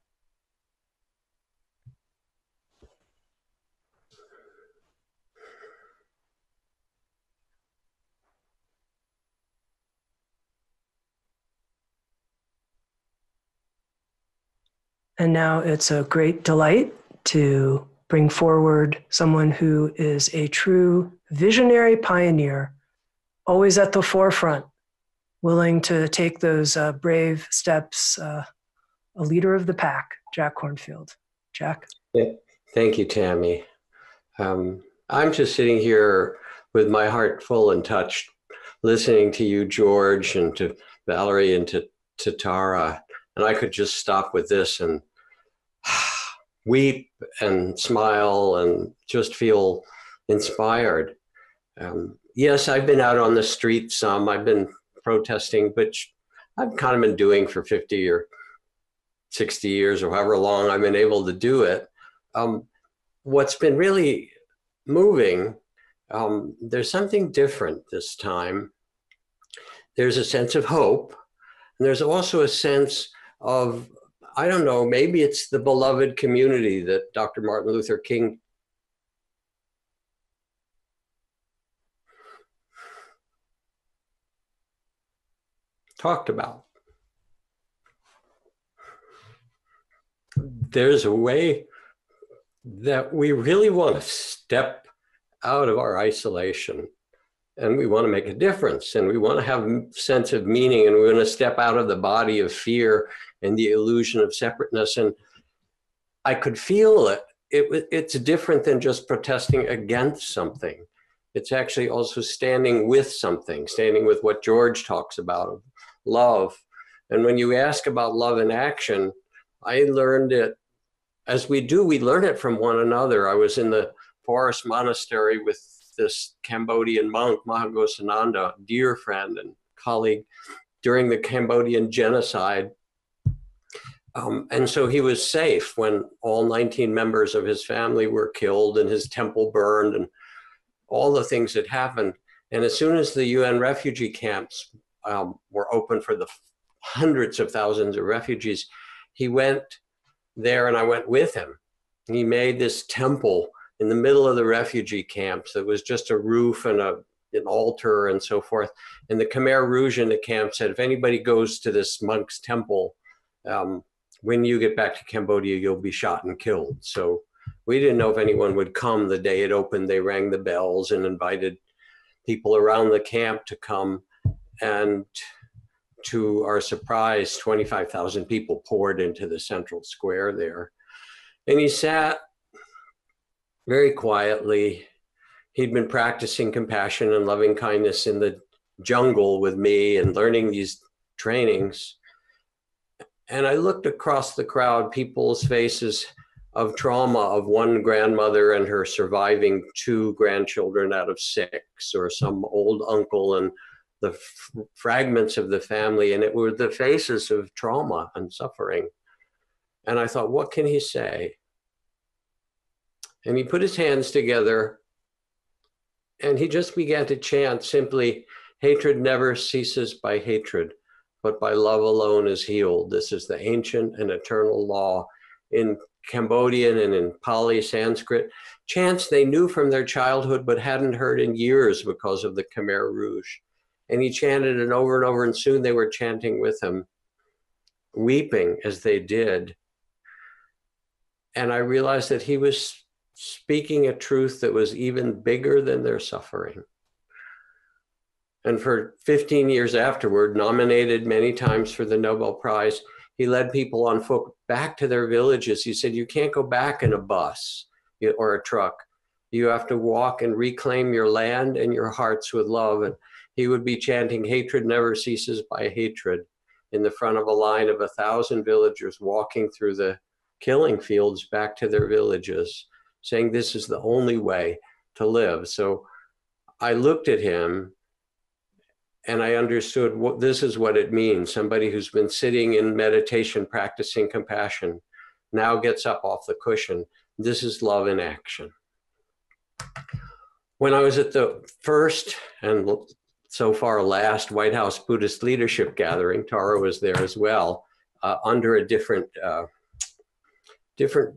And now it's a great delight to bring forward someone who is a true visionary pioneer, always at the forefront, willing to take those brave steps, a leader of the pack, Jack Kornfield. Jack? Thank you, Tami. I'm just sitting here with my heart full and touched, listening to you, George, and to Valerie, and to Tara. And I could just stop with this and weep and smile and just feel inspired. Yes, I've been out on the street some. I've been protesting, which I've kind of been doing for 50 or 60 years or however long I've been able to do it. What's been really moving, there's something different this time. There's a sense of hope, and there's also a sense of, I don't know, maybe it's the beloved community that Dr. Martin Luther King talked about. There's a way that we really want to step out of our isolation, and we want to make a difference, and we want to have a sense of meaning, and we want to step out of the body of fear and the illusion of separateness. And I could feel it. It's different than just protesting against something. It's actually also standing with something, standing with what George talks about, love. And when you ask about love in action, I learned it, as we do, we learn it from one another. I was in the forest monastery with this Cambodian monk, Mahago Sananda, dear friend and colleague, during the Cambodian genocide. And so he was safe when all 19 members of his family were killed and his temple burned and all the things that happened. And as soon as the UN refugee camps were open for the hundreds of thousands of refugees, he went there and I went with him. He made this temple in the middle of the refugee camps that was just a roof and an altar and so forth. And the Khmer Rouge in the camp said, if anybody goes to this monk's temple, when you get back to Cambodia, you'll be shot and killed. So we didn't know if anyone would come. The day it opened, they rang the bells and invited people around the camp to come. And to our surprise, 25,000 people poured into the central square there. And he sat very quietly. He'd been practicing compassion and loving kindness in the jungle with me and learning these trainings. And I looked across the crowd, people's faces of trauma of one grandmother and her surviving 2 grandchildren out of 6, or some old uncle and the fragments of the family. And it were the faces of trauma and suffering. And I thought, what can he say? And he put his hands together and he just began to chant simply, hatred never ceases by hatred, but by love alone is healed. This is the ancient and eternal law. In Cambodian and in Pali, Sanskrit, chants they knew from their childhood but hadn't heard in years because of the Khmer Rouge. And he chanted it over and over, and soon they were chanting with him, weeping as they did. And I realized that he was speaking a truth that was even bigger than their suffering. And for 15 years afterward, nominated many times for the Nobel Prize, he led people on foot back to their villages. He said, you can't go back in a bus or a truck. You have to walk and reclaim your land and your hearts with love. And he would be chanting, hatred never ceases by hatred, in the front of a line of 1,000 villagers walking through the killing fields back to their villages, saying this is the only way to live. So I looked at him and I understood what this is what it means. Somebody who's been sitting in meditation, practicing compassion, now gets up off the cushion. This is love in action. When I was at the first and so far last White House Buddhist leadership gathering, Tara was there as well, under a different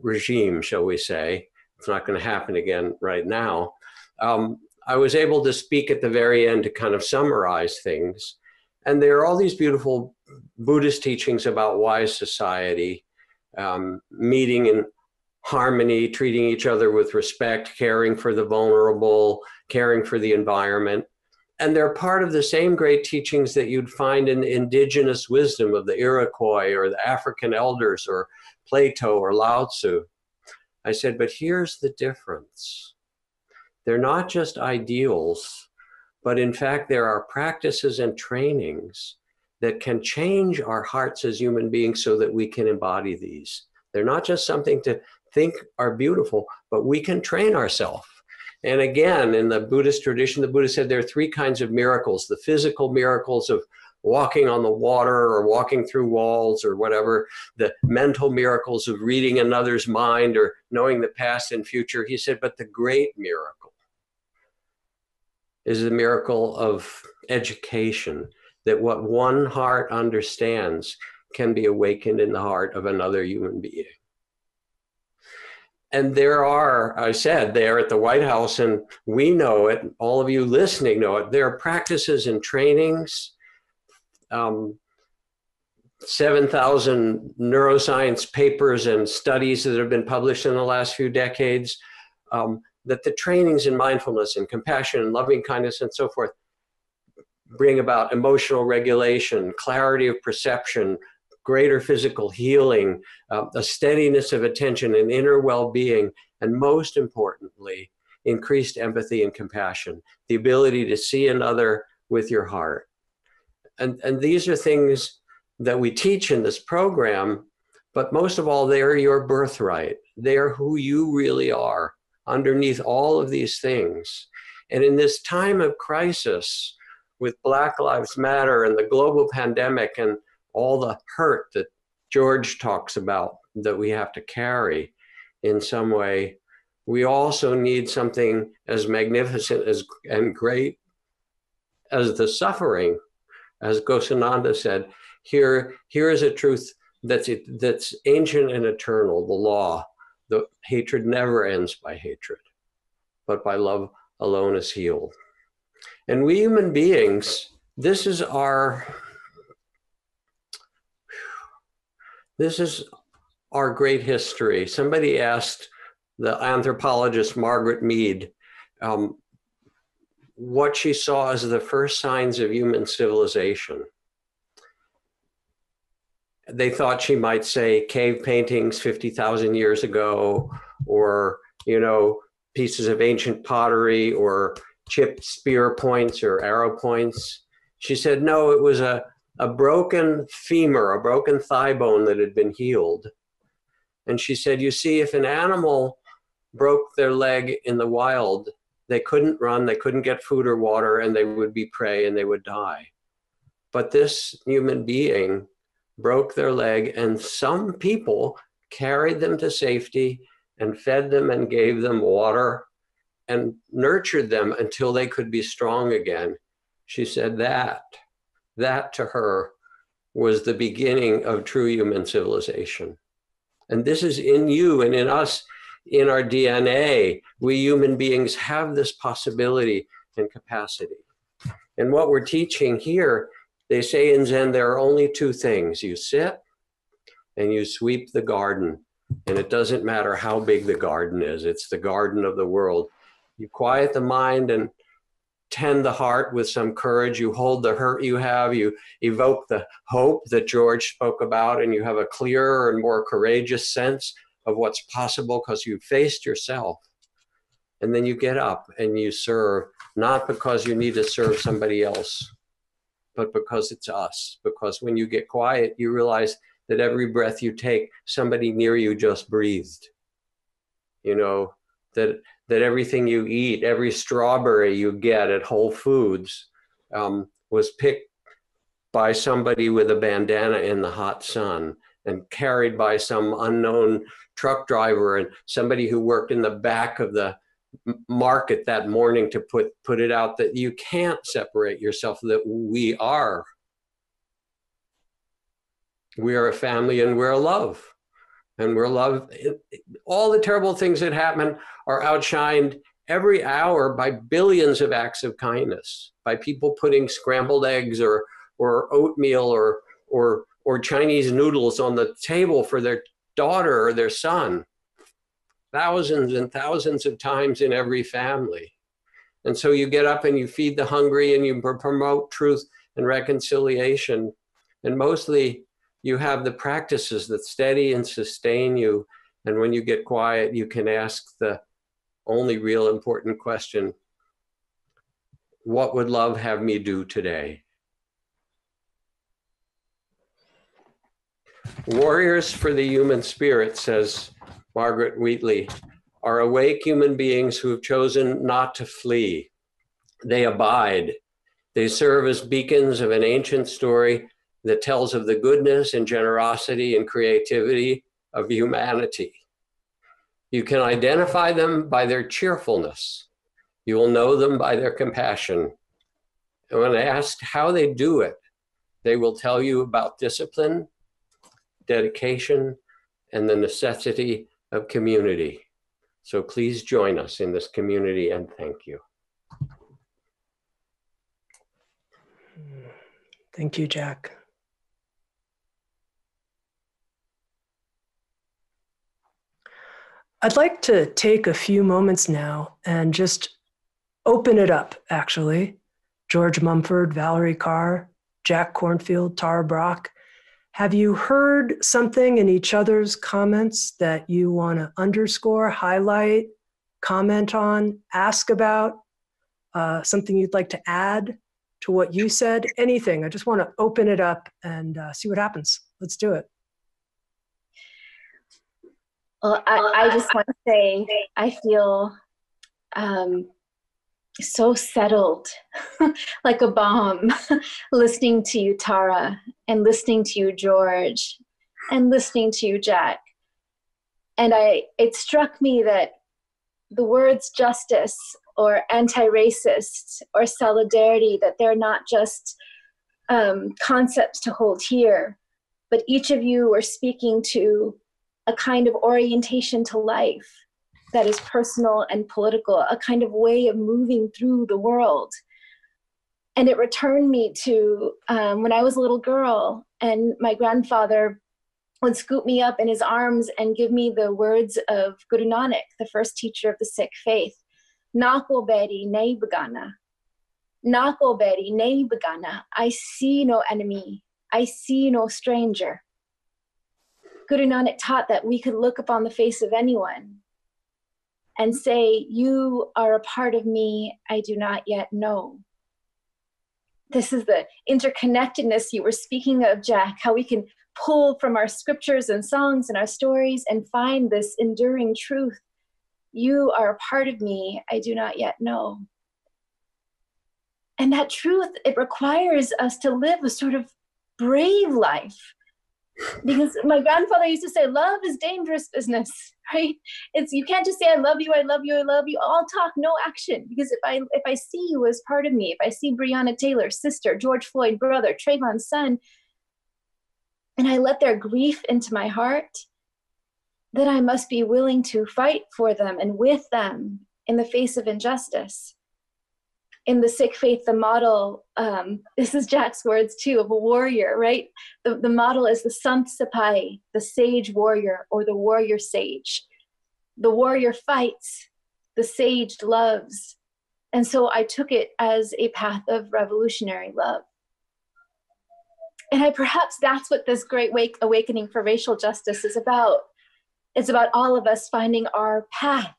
regime, shall we say. It's not going to happen again right now. I was able to speak at the very end to kind of summarize things. And there are all these beautiful Buddhist teachings about wise society, meeting in harmony, treating each other with respect, caring for the vulnerable, caring for the environment. And they're part of the same great teachings that you'd find in the indigenous wisdom of the Iroquois or the African elders or Plato or Lao Tzu. I said, but here's the difference. They're not just ideals, but in fact, there are practices and trainings that can change our hearts as human beings so that we can embody these. They're not just something to think are beautiful, but we can train ourselves. And again, in the Buddhist tradition, the Buddha said there are 3 kinds of miracles: the physical miracles of walking on the water or walking through walls or whatever, the mental miracles of reading another's mind or knowing the past and future. He said, but the great miracle is the miracle of education, that what one heart understands can be awakened in the heart of another human being. And there are, I said, there at the White House, and we know it, all of you listening know it, there are practices and trainings, 7,000 neuroscience papers and studies that have been published in the last few decades, that the trainings in mindfulness and compassion and loving kindness and so forth bring about emotional regulation, clarity of perception, greater physical healing, a steadiness of attention and inner well-being, and most importantly, increased empathy and compassion, the ability to see another with your heart. And these are things that we teach in this program, but most of all, they are your birthright. They are who you really are underneath all of these things. And in this time of crisis, with Black Lives Matter and the global pandemic and all the hurt that George talks about that we have to carry in some way, we also need something as magnificent as and great as the suffering. As Ghosananda said, here is a truth that's ancient and eternal, the law. The hatred never ends by hatred, but by love alone is healed. And we human beings, this is our great history. Somebody asked the anthropologist Margaret Mead what she saw as the first signs of human civilization. They thought she might say cave paintings 50,000 years ago, or, pieces of ancient pottery, or chipped spear points or arrow points. She said, no, it was a broken femur, a broken thigh bone that had been healed. And she said, you see, if an animal broke their leg in the wild, they couldn't run, they couldn't get food or water, and they would be prey and they would die. But this human being broke their leg, and some people carried them to safety and fed them and gave them water and nurtured them until they could be strong again. She said that to her was the beginning of true human civilization. And this is in you and in us, in our DNA. We human beings have this possibility and capacity. And what we're teaching here, they say in Zen, there are only two things. You sit and you sweep the garden. And it doesn't matter how big the garden is. It's the garden of the world. You quiet the mind and tend the heart with some courage. You hold the hurt you have. You evoke the hope that George spoke about, and you have a clearer and more courageous sense of what's possible because you faced yourself. And then you get up and you serve, not because you need to serve somebody else, but because it's us. Because when you get quiet, you realize that every breath you take, somebody near you just breathed. That everything you eat, every strawberry you get at Whole Foods was picked by somebody with a bandana in the hot sun and carried by some unknown truck driver and somebody who worked in the back of the market that morning to put it out. That you can't separate yourself, that we are a family and we're a love. And we're loved. All the terrible things that happen are outshined every hour by billions of acts of kindness, by people putting scrambled eggs or oatmeal or Chinese noodles on the table for their daughter or their son, thousands and thousands of times in every family. And so you get up and you feed the hungry and you promote truth and reconciliation. And mostly you have the practices that steady and sustain you. And when you get quiet, you can ask the only real important question: what would love have me do today? Warriors for the human spirit, says Margaret Wheatley, are awake human beings who have chosen not to flee. They abide. They serve as beacons of an ancient story that tells of the goodness and generosity and creativity of humanity. You can identify them by their cheerfulness. You will know them by their compassion. And when asked how they do it, they will tell you about discipline, dedication, and the necessity of community. So please join us in this community, and thank you. Thank you, Jack. I'd like to take a few moments now and just open it up, actually. George Mumford, Valerie Carr, Jack Kornfield, Tara Brach. Have you heard something in each other's comments that you want to underscore, highlight, comment on, ask about, something you'd like to add to what you said, anything. I just want to open it up and see what happens. Let's do it. Well, I just want to say, I feel so settled, like a bomb, listening to you, Tara, and listening to you, George, and listening to you, Jack. And it struck me that the words justice or anti-racist or solidarity, that they're not just concepts to hold here, but each of you were speaking to a kind of orientation to life that is personal and political, a kind of way of moving through the world. And it returned me to when I was a little girl, and my grandfather would scoop me up in his arms and give me the words of Guru Nanak, the first teacher of the Sikh faith. Nako beri nahi begana. Nako beri nahi begana. I see no enemy. I see no stranger. Guru Nanak taught that we could look upon the face of anyone and say, you are a part of me I do not yet know. This is the interconnectedness you were speaking of, Jack, how we can pull from our scriptures and songs and our stories and find this enduring truth. You are a part of me I do not yet know. And that truth, it requires us to live a sort of brave life. Because my grandfather used to say, love is dangerous business, right? You can't just say, I love you, I love you, I love you. All talk, no action. Because if I see you as part of me, if I see Breonna Taylor, sister, George Floyd, brother, Trayvon's son, and I let their grief into my heart, then I must be willing to fight for them and with them in the face of injustice. In the Sikh faith, the model, this is Jack's words too, of a warrior, right? The model is the Sant Sipahi, the sage warrior, or the warrior sage. The warrior fights, the sage loves. And so I took it as a path of revolutionary love. And perhaps that's what this great awakening for racial justice is about. It's about all of us finding our path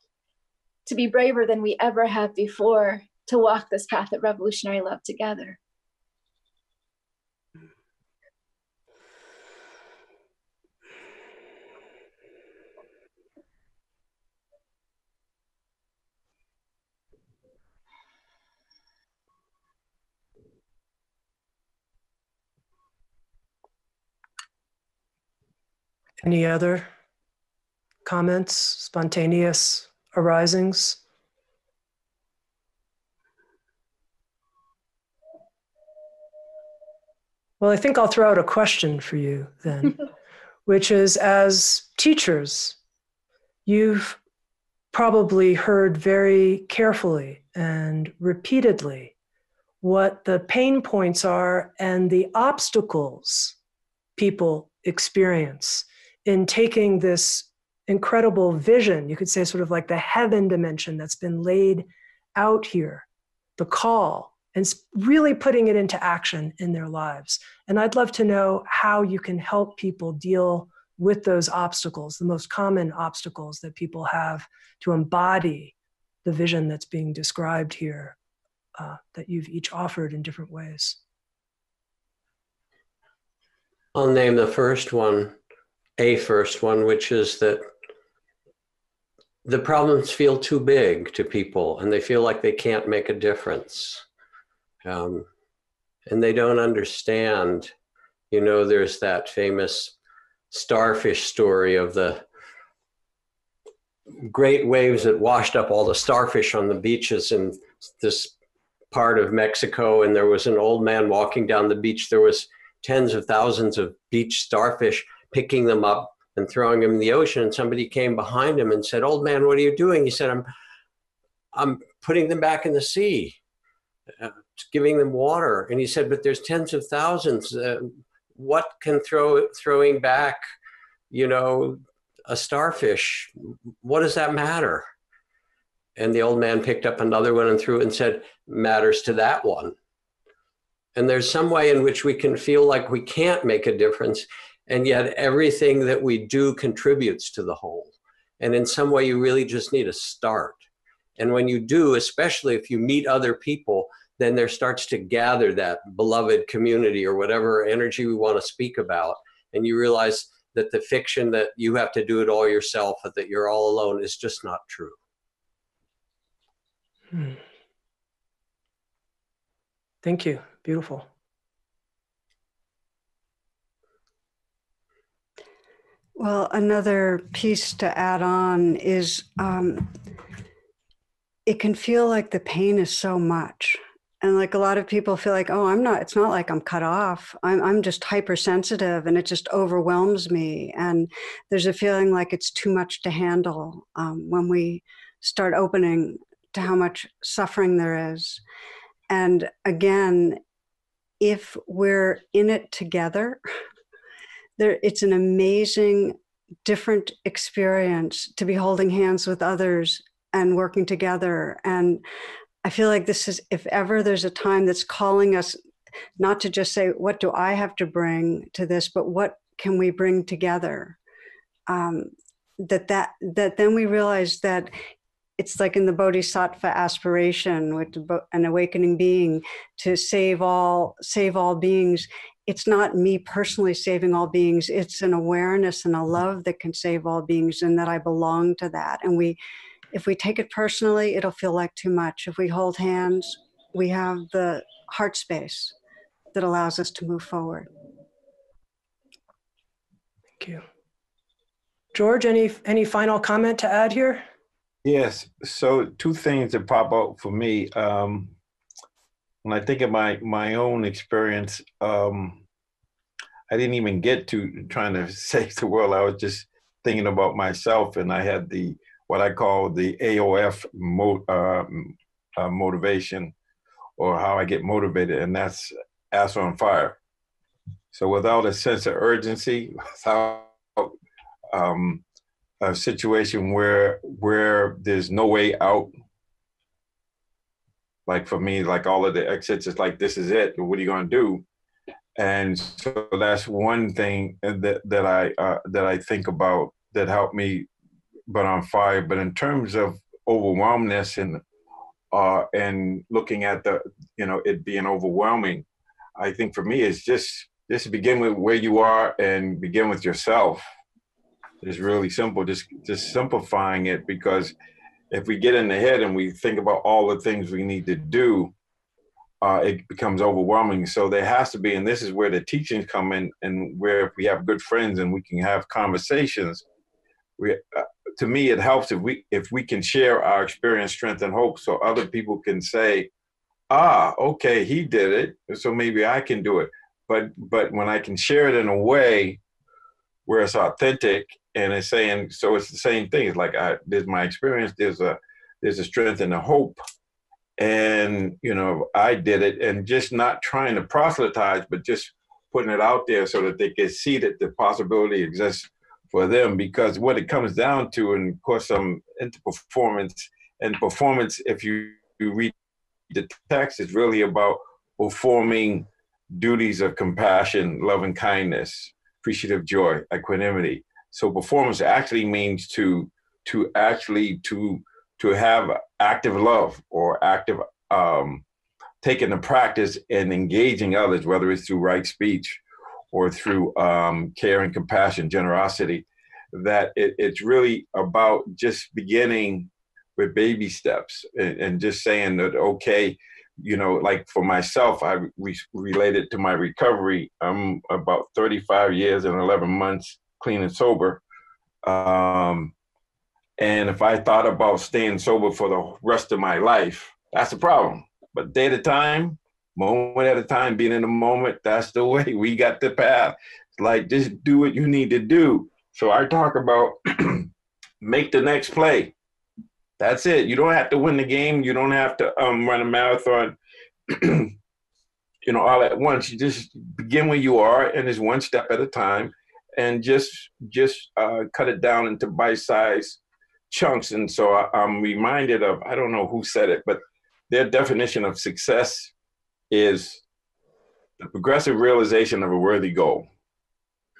to be braver than we ever have before, to walk this path of revolutionary love together. Any other comments, spontaneous arisings? Well, I think I'll throw out a question for you then, which is, as teachers, you've probably heard very carefully and repeatedly what the pain points are and the obstacles people experience in taking this incredible vision, you could say sort of like the heaven dimension that's been laid out here, the call, and really putting it into action in their lives. And I'd love to know how you can help people deal with those obstacles, the most common obstacles that people have to embody the vision that's being described here, that you've each offered in different ways. I'll name the first one, which is that the problems feel too big to people and they feel like they can't make a difference. And they don't understand, you know, there's that famous starfish story of the great waves that washed up all the starfish on the beaches in this part of Mexico. And there was an old man walking down the beach. There was tens of thousands of beach starfish, picking them up and throwing them in the ocean. And somebody came behind him and said, "Old man, what are you doing?" He said, I'm putting them back in the sea, giving them water. And he said, "But there's tens of thousands. What can throwing back, you know, a starfish, what does that matter?" And the old man picked up another one and threw it and said, "Matters to that one." And there's some way in which we can feel like we can't make a difference, and yet everything that we do contributes to the whole. And in some way, you really just need a start. And when you do, especially if you meet other people, then there starts to gather that beloved community or whatever energy we want to speak about. And you realize that the fiction that you have to do it all yourself, that you're all alone, is just not true. Thank you. Beautiful. Well, another piece to add on is it can feel like the pain is so much. And like a lot of people feel like, oh, it's not like I'm cut off. I'm just hypersensitive and it just overwhelms me. And there's a feeling like it's too much to handle when we start opening to how much suffering there is. And again, if we're in it together, it's an amazing, different experience to be holding hands with others and working together. And I feel like this is, if ever there's a time that's calling us not to just say, what do I have to bring to this, but what can we bring together? That then we realize that it's like in the Bodhisattva aspiration with an awakening being to save all beings. It's not me personally saving all beings. It's an awareness and a love that can save all beings, and that I belong to that. And if we take it personally, it'll feel like too much. If we hold hands, we have the heart space that allows us to move forward. Thank you. George, any final comment to add here? Yes. So two things that pop up for me. When I think of my own experience, I didn't even get to trying to save the world. I was just thinking about myself, and I had what I call the AOF motivation, or how I get motivated, and that's ass on fire. So without a sense of urgency, without a situation where there's no way out. Like for me, like all of the exits, it's like, this is it. What are you going to do? And so that's one thing that I think about that helped me burn on fire. But in terms of overwhelmness and looking at it being overwhelming, I think for me it's just begin with where you are and begin with yourself. It's really simple, just simplifying it, because if we get in the head and we think about all the things we need to do, it becomes overwhelming. So there has to be, and this is where the teachings come in, and where if we have good friends and we can have conversations, to me it helps if we can share our experience, strength, and hope, so other people can say, okay, he did it, so maybe I can do it. But when I can share it in a way where it's authentic, and it's saying, so it's the same thing. It's like, there's my experience, there's a strength and a hope. And, I did it, and just not trying to proselytize, but just putting it out there so that they can see that the possibility exists for them. Because what it comes down to, and of course I'm into performance, and performance, if you read the text, is really about performing duties of compassion, love and kindness, appreciative joy, equanimity. So performance actually means to have active love, or active taking the practice and engaging others, whether it's through right speech or through care and compassion, generosity. That it's really about just beginning with baby steps, and just saying that, okay, like for myself, I related to my recovery. I'm about 35 years and 11 months clean and sober. And if I thought about staying sober for the rest of my life, that's the problem. But day at a time, moment at a time, being in the moment, that's the way. We got the path. Like, just do what you need to do. So I talk about make the next play. That's it. You don't have to win the game. You don't have to run a marathon, all at once. You just begin where you are, and it's one step at a time, and just cut it down into bite-sized chunks. And so I'm reminded of, I don't know who said it, but their definition of success is the progressive realization of a worthy goal.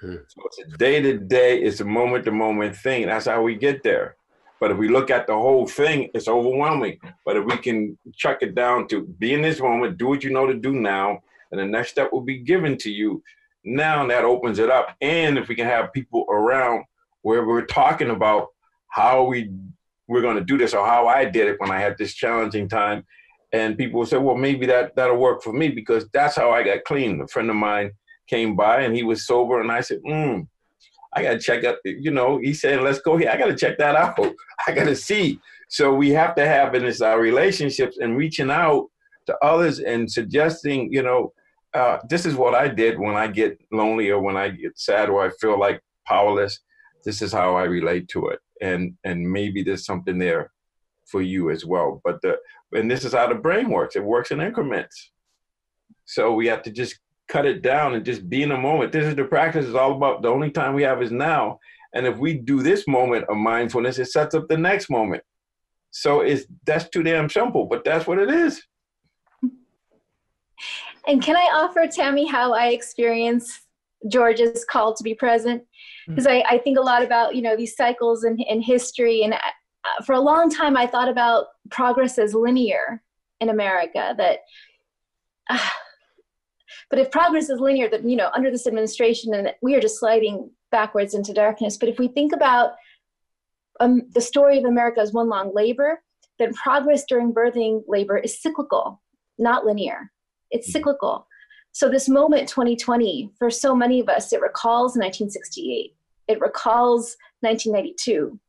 So it's a day-to-day, it's a moment-to-moment thing. That's how we get there. But if we look at the whole thing, it's overwhelming. But if we can chuck it down to be in this moment, do what you know to do now, and the next step will be given to you. Now that opens it up. And if we can have people around where we're talking about how we're going to do this, or how I did it when I had this challenging time, and people will say, well, maybe that'll work for me, because that's how I got clean. A friend of mine came by and he was sober, and I said, I got to check out, he said, let's go here. I got to check that out. I got to see. So we have to have in this, our relationships, and reaching out to others and suggesting, this is what I did when I get lonely, or when I get sad, or I feel like powerless. This is how I relate to it. And maybe there's something there for you as well. And this is how the brain works. It works in increments. So we have to just cut it down and just be in the moment. This is the practice. Is all about, the only time we have is now. And if we do this moment of mindfulness, it sets up the next moment. So that's too damn simple, but that's what it is. And can I offer, Tami, how I experience George's call to be present? Because I think a lot about, these cycles in history. And for a long time, I thought about progress as linear in America, but if progress is linear, that, under this administration, and we are just sliding backwards into darkness. But if we think about the story of America as one long labor, then progress during birthing labor is cyclical, not linear. It's cyclical. So this moment, 2020, for so many of us, it recalls 1968. It recalls 1992.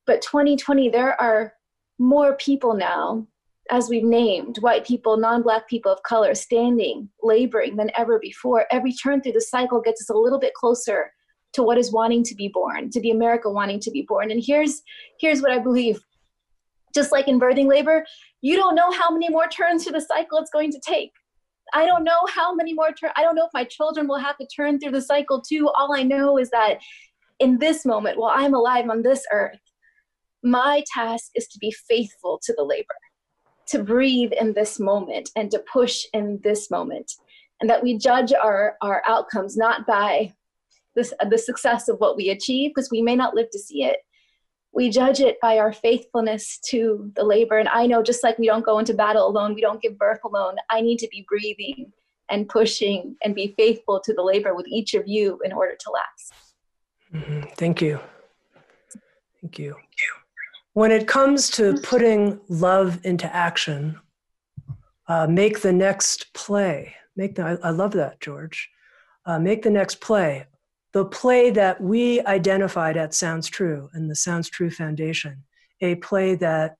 But 2020, there are more people now, as we've named, white people, non-Black people of color, standing, laboring than ever before. Every turn through the cycle gets us a little bit closer to what is wanting to be born, to the America wanting to be born. And here's what I believe. Just like in birthing labor, you don't know how many more turns through the cycle it's going to take. I don't know how many more turns. I don't know if my children will have to turn through the cycle too. All I know is that in this moment, while I'm alive on this earth, my task is to be faithful to the labor, to breathe in this moment and to push in this moment. And that we judge our outcomes not by the success of what we achieve, because we may not live to see it. We judge it by our faithfulness to the labor. And I know, just like we don't go into battle alone, we don't give birth alone, I need to be breathing and pushing and be faithful to the labor with each of you in order to last. Mm-hmm. Thank you. Thank you. When it comes to putting love into action, make the next play. I love that, George. Make the next play. The play that we identified at Sounds True and the Sounds True Foundation, a play that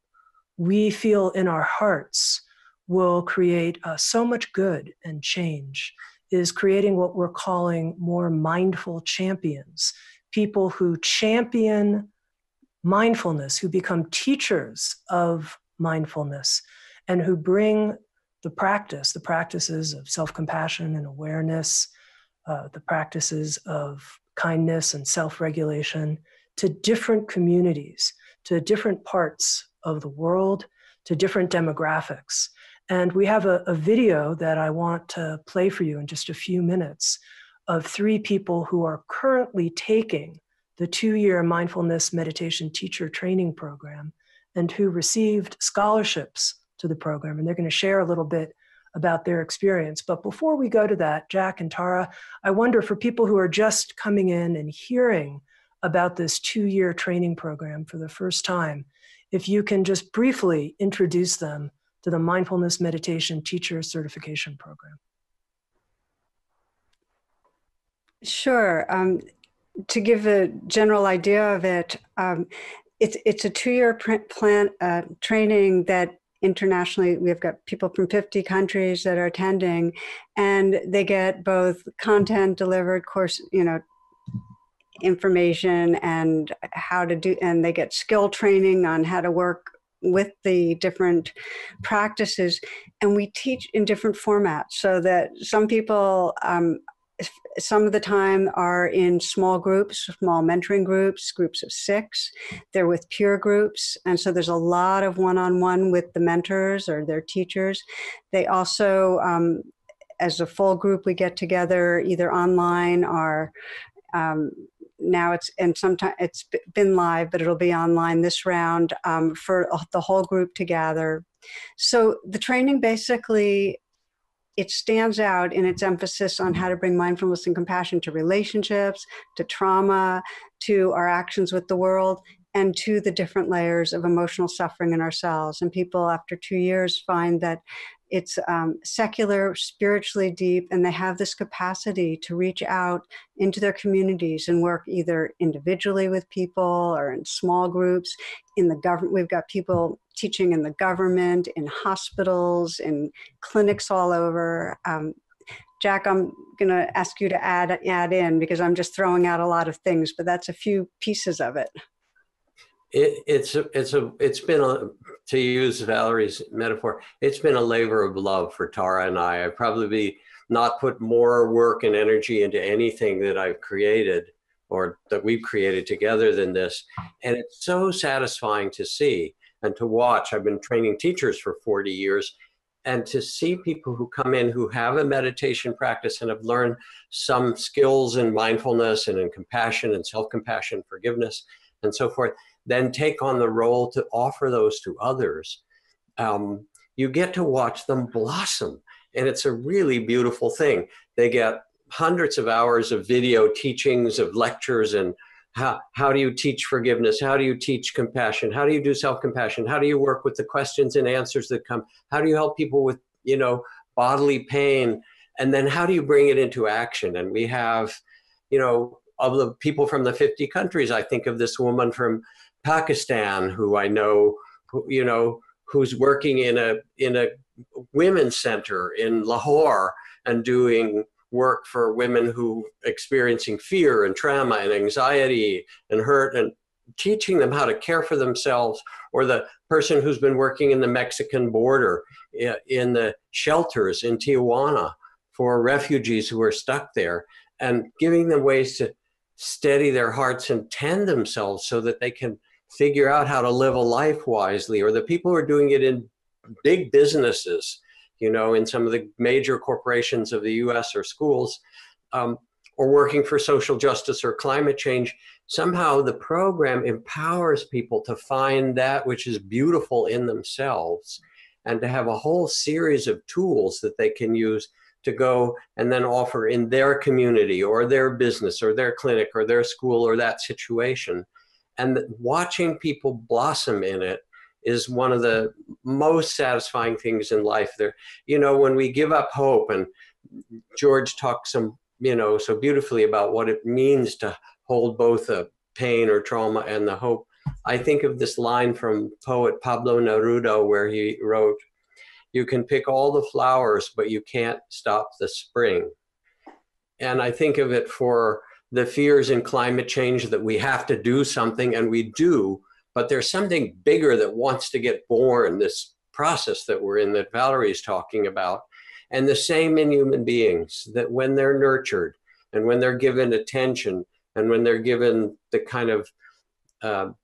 we feel in our hearts will create so much good and change, is creating what we're calling more mindful champions, people who champion mindfulness, who become teachers of mindfulness, and who bring the practices of self-compassion and awareness, the practices of kindness and self-regulation to different communities, to different parts of the world, to different demographics. And we have a video that I want to play for you in just a few minutes of 3 people who are currently taking the 2-year mindfulness meditation teacher training program and who received scholarships to the program. And they're going to share a little bit about their experience. But before we go to that, Jack and Tara, I wonder, for people who are just coming in and hearing about this 2-year training program for the first time, if you can just briefly introduce them to the Mindfulness Meditation Teacher Certification Program. Sure. To give a general idea of it, it's a 2-year plan training that internationally, we've got people from 50 countries that are attending, and they get both content delivered, course, information and how to do, and they get skill training on how to work with the different practices. And we teach in different formats so that some people, some of the time are in small groups, small mentoring groups of 6. They're with peer groups. And so there's a lot of one-on-one with the mentors or their teachers. They also, as a full group, we get together either online or now sometimes it's been live, but it'll be online this round for the whole group to gather. So the training basically, it stands out in its emphasis on how to bring mindfulness and compassion to relationships, to trauma, to our actions with the world, and to the different layers of emotional suffering in ourselves. And people after 2 years find that it's secular, spiritually deep, and they have this capacity to reach out into their communities and work either individually with people or in small groups. In the government, we've got people teaching in the government, in hospitals, in clinics all over. Jack, I'm going to ask you to add in, because I'm just throwing out a lot of things, but that's a few pieces of it. It's been to use Valerie's metaphor, it's been a labor of love for Tara and I. I've probably not put more work and energy into anything that I've created or that we've created together than this. And it's so satisfying to see and to watch. I've been training teachers for 40 years, and to see people who come in who have a meditation practice and have learned some skills in mindfulness and in compassion and self-compassion, forgiveness, and so forth, then take on the role to offer those to others. You get to watch them blossom. And it's a really beautiful thing. They get hundreds of hours of video teachings, of lectures, and how do you teach forgiveness? How do you teach compassion? How do you do self-compassion? How do you work with the questions and answers that come? How do you help people with, bodily pain? And then how do you bring it into action? And we have, of the people from the 50 countries, I think of this woman from Pakistan who I know, who's working in a women's center in Lahore and doing work for women who experiencing fear and trauma and anxiety and hurt, and teaching them how to care for themselves. Or the person who's been working in the Mexican border in the shelters in Tijuana for refugees who are stuck there, and giving them ways to steady their hearts and tend themselves so that they can figure out how to live a life wisely. Or the people who are doing it in big businesses, in some of the major corporations of the US or schools, or working for social justice or climate change. Somehow the program empowers people to find that which is beautiful in themselves, and to have a whole series of tools that they can use to go and then offer in their community or their business or their clinic or their school or that situation. And watching people blossom in it is one of the most satisfying things in life. There, when we give up hope, and George talks so beautifully about what it means to hold both the pain or trauma and the hope. I think of this line from poet Pablo Neruda, where he wrote, "You can pick all the flowers, but you can't stop the spring." And I think of it for the fears in climate change, that we have to do something, and we do, but there's something bigger that wants to get born, this process that we're in, that Valerie's talking about. And the same in human beings, that when they're nurtured and when they're given attention and when they're given the kind of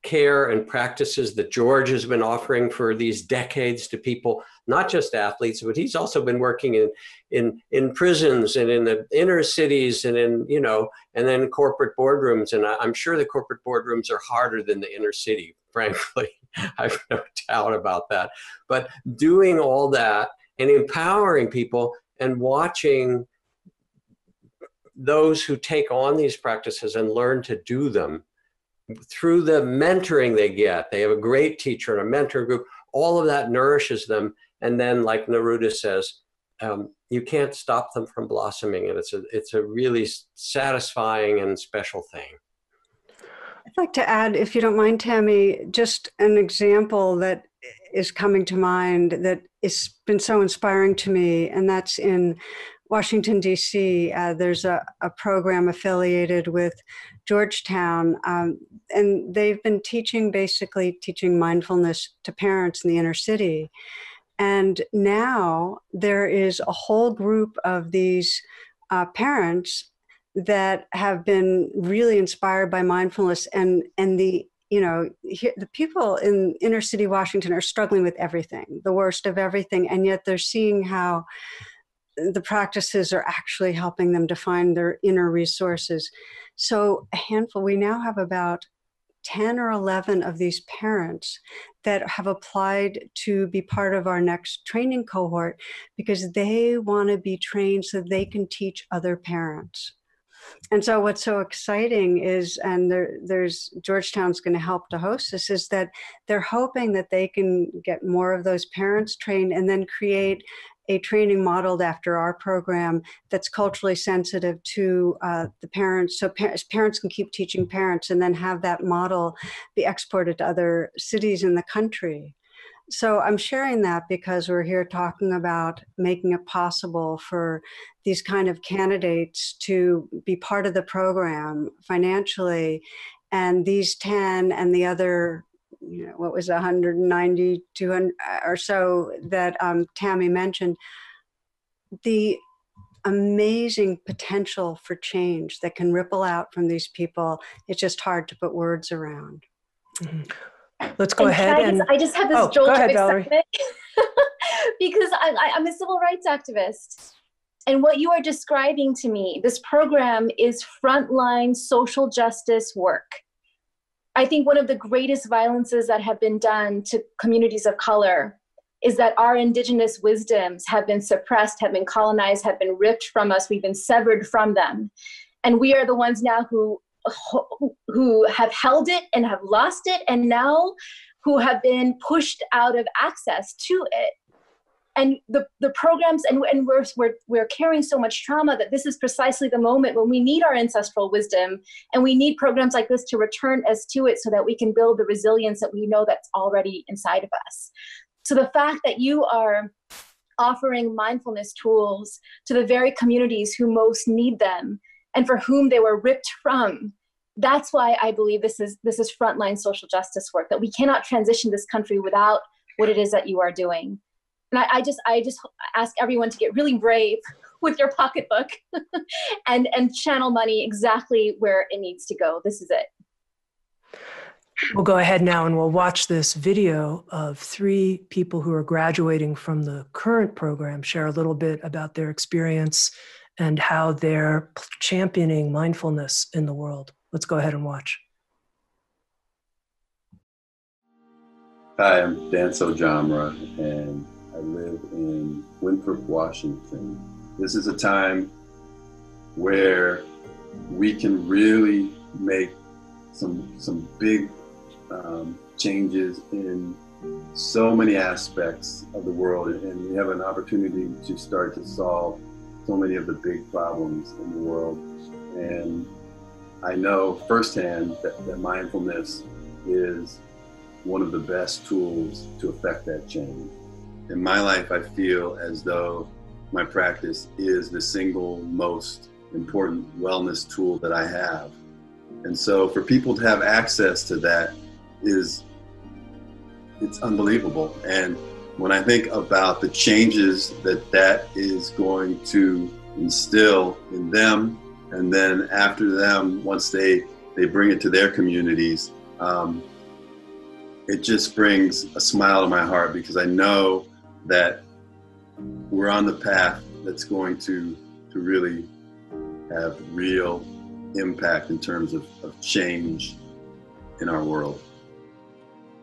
care and practices that George has been offering for these decades to people, not just athletes, but he's also been working in prisons and in the inner cities and and then corporate boardrooms. And I'm sure the corporate boardrooms are harder than the inner city, frankly. I've no doubt about that. But doing all that and empowering people and watching those who take on these practices and learn to do them through the mentoring they get. They have a great teacher and a mentor group. All of that nourishes them. And then, like Neruda says, you can't stop them from blossoming. And it's a really satisfying and special thing. I'd like to add, if you don't mind, Tami, just an example that is coming to mind that has been so inspiring to me, and that's in Washington, D.C. There's a program affiliated with Georgetown, and they've been teaching mindfulness to parents in the inner city. And now there is a whole group of these parents that have been really inspired by mindfulness, and the people in inner city Washington are struggling with everything, the worst of everything, and yet they're seeing how the practices are actually helping them to find their inner resources. So we now have about 10 or 11 of these parents that have applied to be part of our next training cohort because they want to be trained so they can teach other parents. And so what's so exciting is, and there's Georgetown's going to help to host this, is that they're hoping that they can get more of those parents trained and then create a training modeled after our program that's culturally sensitive to the parents. So parents can keep teaching parents and then have that model be exported to other cities in the country. So I'm sharing that because we're here talking about making it possible for these kind of candidates to be part of the program financially. And these 10 and the other, what was 190, 200 or so that Tami mentioned, the amazing potential for change that can ripple out from these people. It's just hard to put words around. Mm-hmm. Let's go ahead. I just have this jolt of excitement because I'm a civil rights activist. And what you are describing to me, this program is frontline social justice work. I think one of the greatest violences that have been done to communities of color is that our indigenous wisdoms have been suppressed, have been colonized, have been ripped from us. We've been severed from them. And we are the ones now who have held it and have lost it, and now who have been pushed out of access to it. And the programs, and we're carrying so much trauma that this is precisely the moment when we need our ancestral wisdom, and we need programs like this to return us to it so that we can build the resilience that we know that's already inside of us. So the fact that you are offering mindfulness tools to the very communities who most need them and for whom they were ripped from, that's why I believe this is frontline social justice work, that we cannot transition this country without what it is that you are doing. And I just ask everyone to get really brave with your pocketbook and channel money exactly where it needs to go. This is it. We'll go ahead now and we'll watch this video of 3 people who are graduating from the current program share a little bit about their experience and how they're championing mindfulness in the world. Let's go ahead and watch. Hi, I'm Danso Jamra, and I live in Winthrop, Washington. This is a time where we can really make some big changes in so many aspects of the world, and we have an opportunity to start to solve so many of the big problems in the world. And I know firsthand that mindfulness is one of the best tools to affect that change. In my life, I feel as though my practice is the single most important wellness tool that I have. And so for people to have access to that it's unbelievable. And when I think about the changes that is going to instill in them, and then after them, once they bring it to their communities, it just brings a smile to my heart, because I know that we're on the path that's going to really have real impact in terms of change in our world.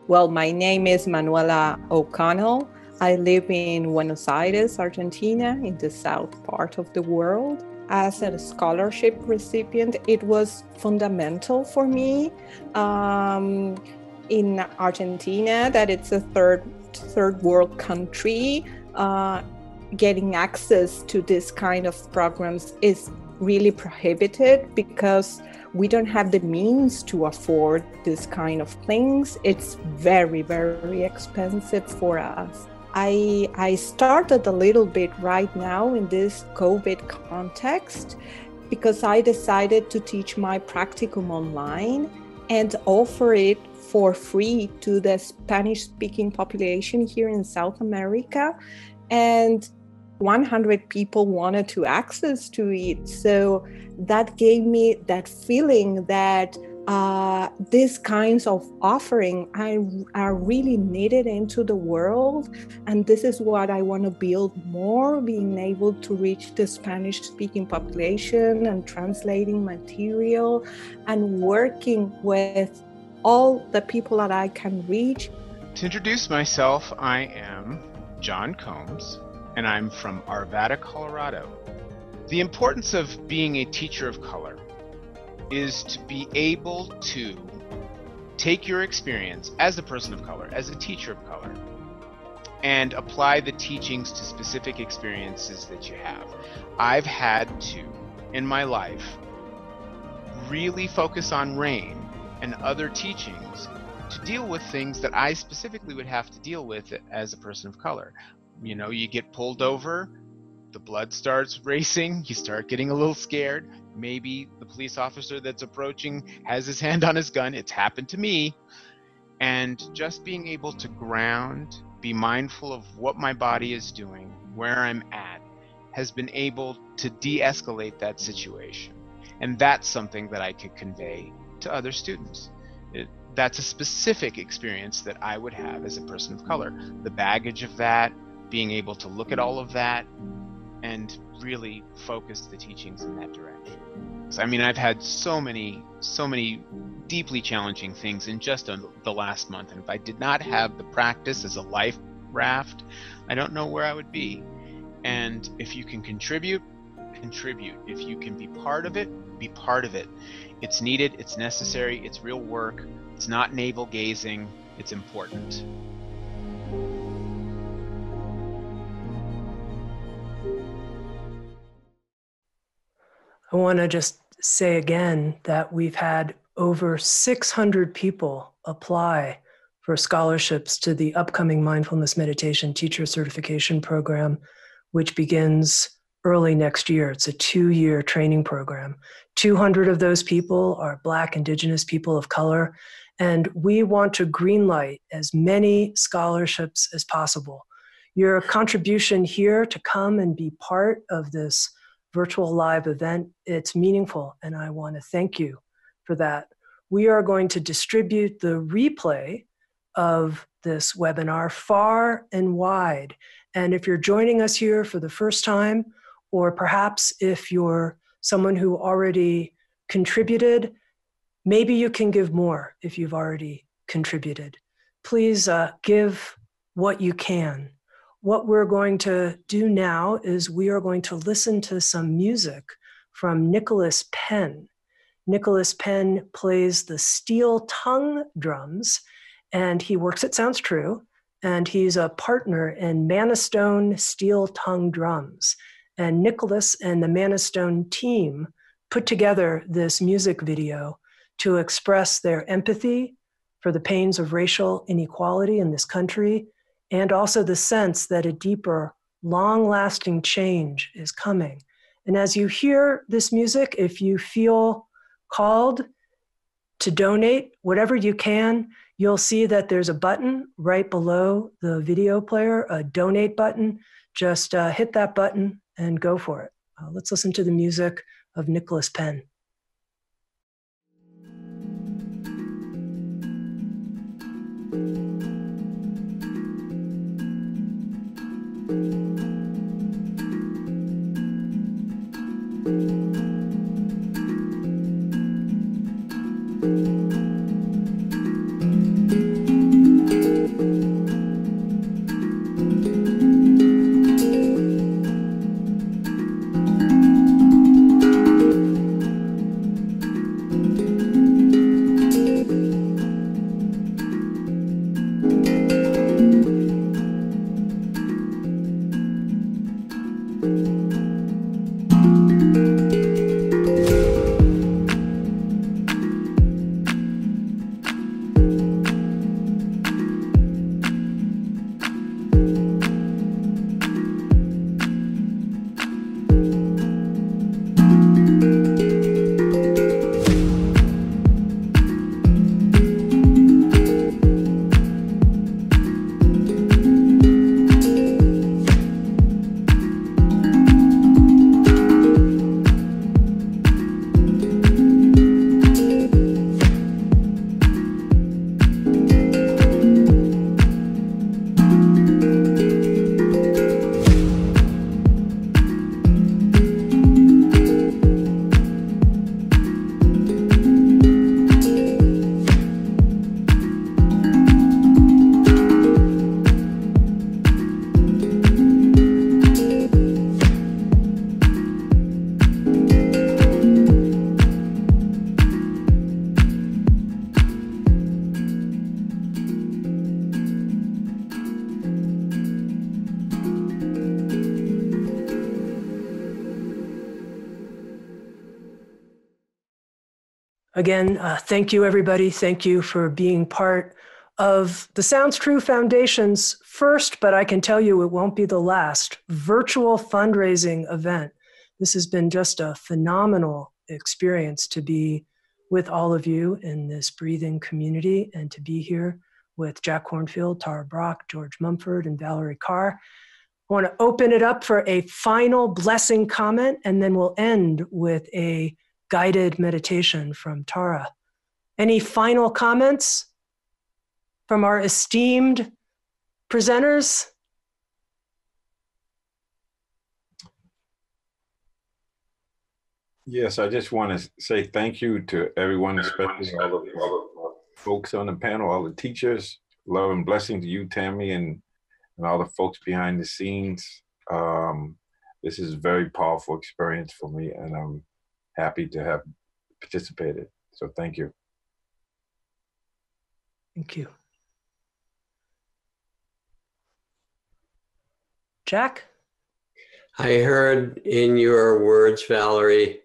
Well, my name is Manuela O'Connell. I live in Buenos Aires, Argentina, in the south part of the world. As a scholarship recipient, it was fundamental for me in Argentina, that it's a third world country. Getting access to this kind of programs is really prohibited because we don't have the means to afford this kind of things. It's very, very expensive for us. I started a little bit right now in this COVID context because I decided to teach my practicum online and offer it for free to the Spanish-speaking population here in South America. And 100 people wanted to access to it. So that gave me that feeling that these kinds of offering are really needed into the world. And this is what I want to build more, being able to reach the Spanish-speaking population and translating material and working with all the people that I can reach. To introduce myself, I am John Combs, and I'm from Arvada, Colorado. The importance of being a teacher of color is to be able to take your experience as a person of color, as a teacher of color, and apply the teachings to specific experiences that you have. I've had to, in my life, really focus on RAIN and other teachings to deal with things that I specifically would have to deal with as a person of color. You know, you get pulled over, the blood starts racing, you start getting a little scared. Maybe the police officer that's approaching has his hand on his gun. It's happened to me. And just being able to ground, be mindful of what my body is doing, where I'm at, has been able to de-escalate that situation. And that's something that I could convey to other students. That's a specific experience that I would have as a person of color. The baggage of that, being able to look at all of that, and really focus the teachings in that direction. So, I mean, I've had so many deeply challenging things in just the last month. And if I did not have the practice as a life raft, I don't know where I would be. And if you can contribute. If you can be part of it, be part of it. It's needed, it's necessary, it's real work. It's not navel gazing, it's important. I want to just say again that we've had over 600 people apply for scholarships to the upcoming Mindfulness Meditation Teacher Certification Program, which begins early next year. It's a 2-year training program. 200 of those people are Black, Indigenous people of color, and we want to greenlight as many scholarships as possible. Your contribution here to come and be part of this virtual live event, it's meaningful, and I want to thank you for that. We are going to distribute the replay of this webinar far and wide. And if you're joining us here for the first time, or perhaps if you're someone who already contributed, maybe you can give more if you've already contributed. Please give what you can. What we're going to do now is we are going to listen to some music from Nicholas Penn. Nicholas Penn plays the steel tongue drums, and he works at Sounds True, and he's a partner in Manistone Steel Tongue Drums. And Nicholas and the Manistone team put together this music video to express their empathy for the pains of racial inequality in this country, and also the sense that a deeper, long-lasting change is coming. And as you hear this music, if you feel called to donate whatever you can, you'll see that there's a button right below the video player, a donate button. Just hit that button and go for it. Let's listen to the music of Nicholas Penn. Again, thank you, everybody. Thank you for being part of the Sounds True Foundation's first, but I can tell you it won't be the last, virtual fundraising event. This has been just a phenomenal experience to be with all of you in this breathing community and to be here with Jack Kornfield, Tara Brach, George Mumford, and Valerie Carr. I want to open it up for a final blessing comment, and then we'll end with a guided meditation from Tara. Any final comments from our esteemed presenters? Yes, I just want to say thank you to everyone, especially all the folks on the panel, all the teachers. Love and blessing to you, Tami, and all the folks behind the scenes. This is a very powerful experience for me, and I'm happy to have participated. So thank you. Thank you. Jack? I heard in your words, Valerie,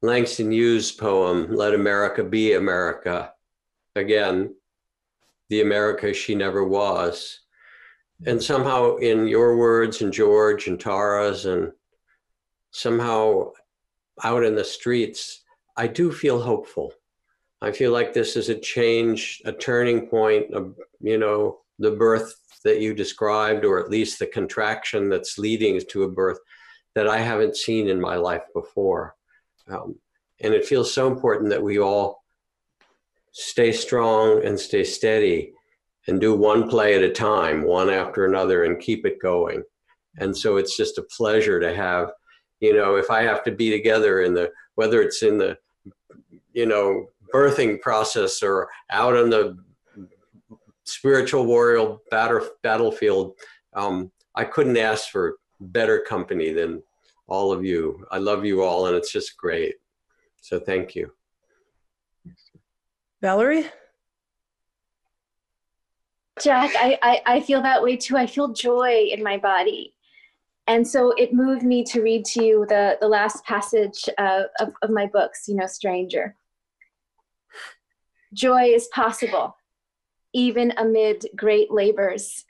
Langston Hughes' poem, Let America Be America. Again, the America she never was. And somehow in your words and George and Tara's and somehow out in the streets, I do feel hopeful. I feel like this is a change, a turning point of, the birth that you described, or at least the contraction that's leading to a birth that I haven't seen in my life before. And it feels so important that we all stay strong and stay steady and do one play at a time, one after another, and keep it going. And so it's just a pleasure to have, if I have to be together whether it's in the, birthing process or out on the spiritual warrior battlefield, I couldn't ask for better company than all of you. I love you all, and it's just great. So thank you. Valerie? Jack, I feel that way too. I feel joy in my body. And so it moved me to read to you the last passage of my books, Stranger. Joy is possible, even amid great labors.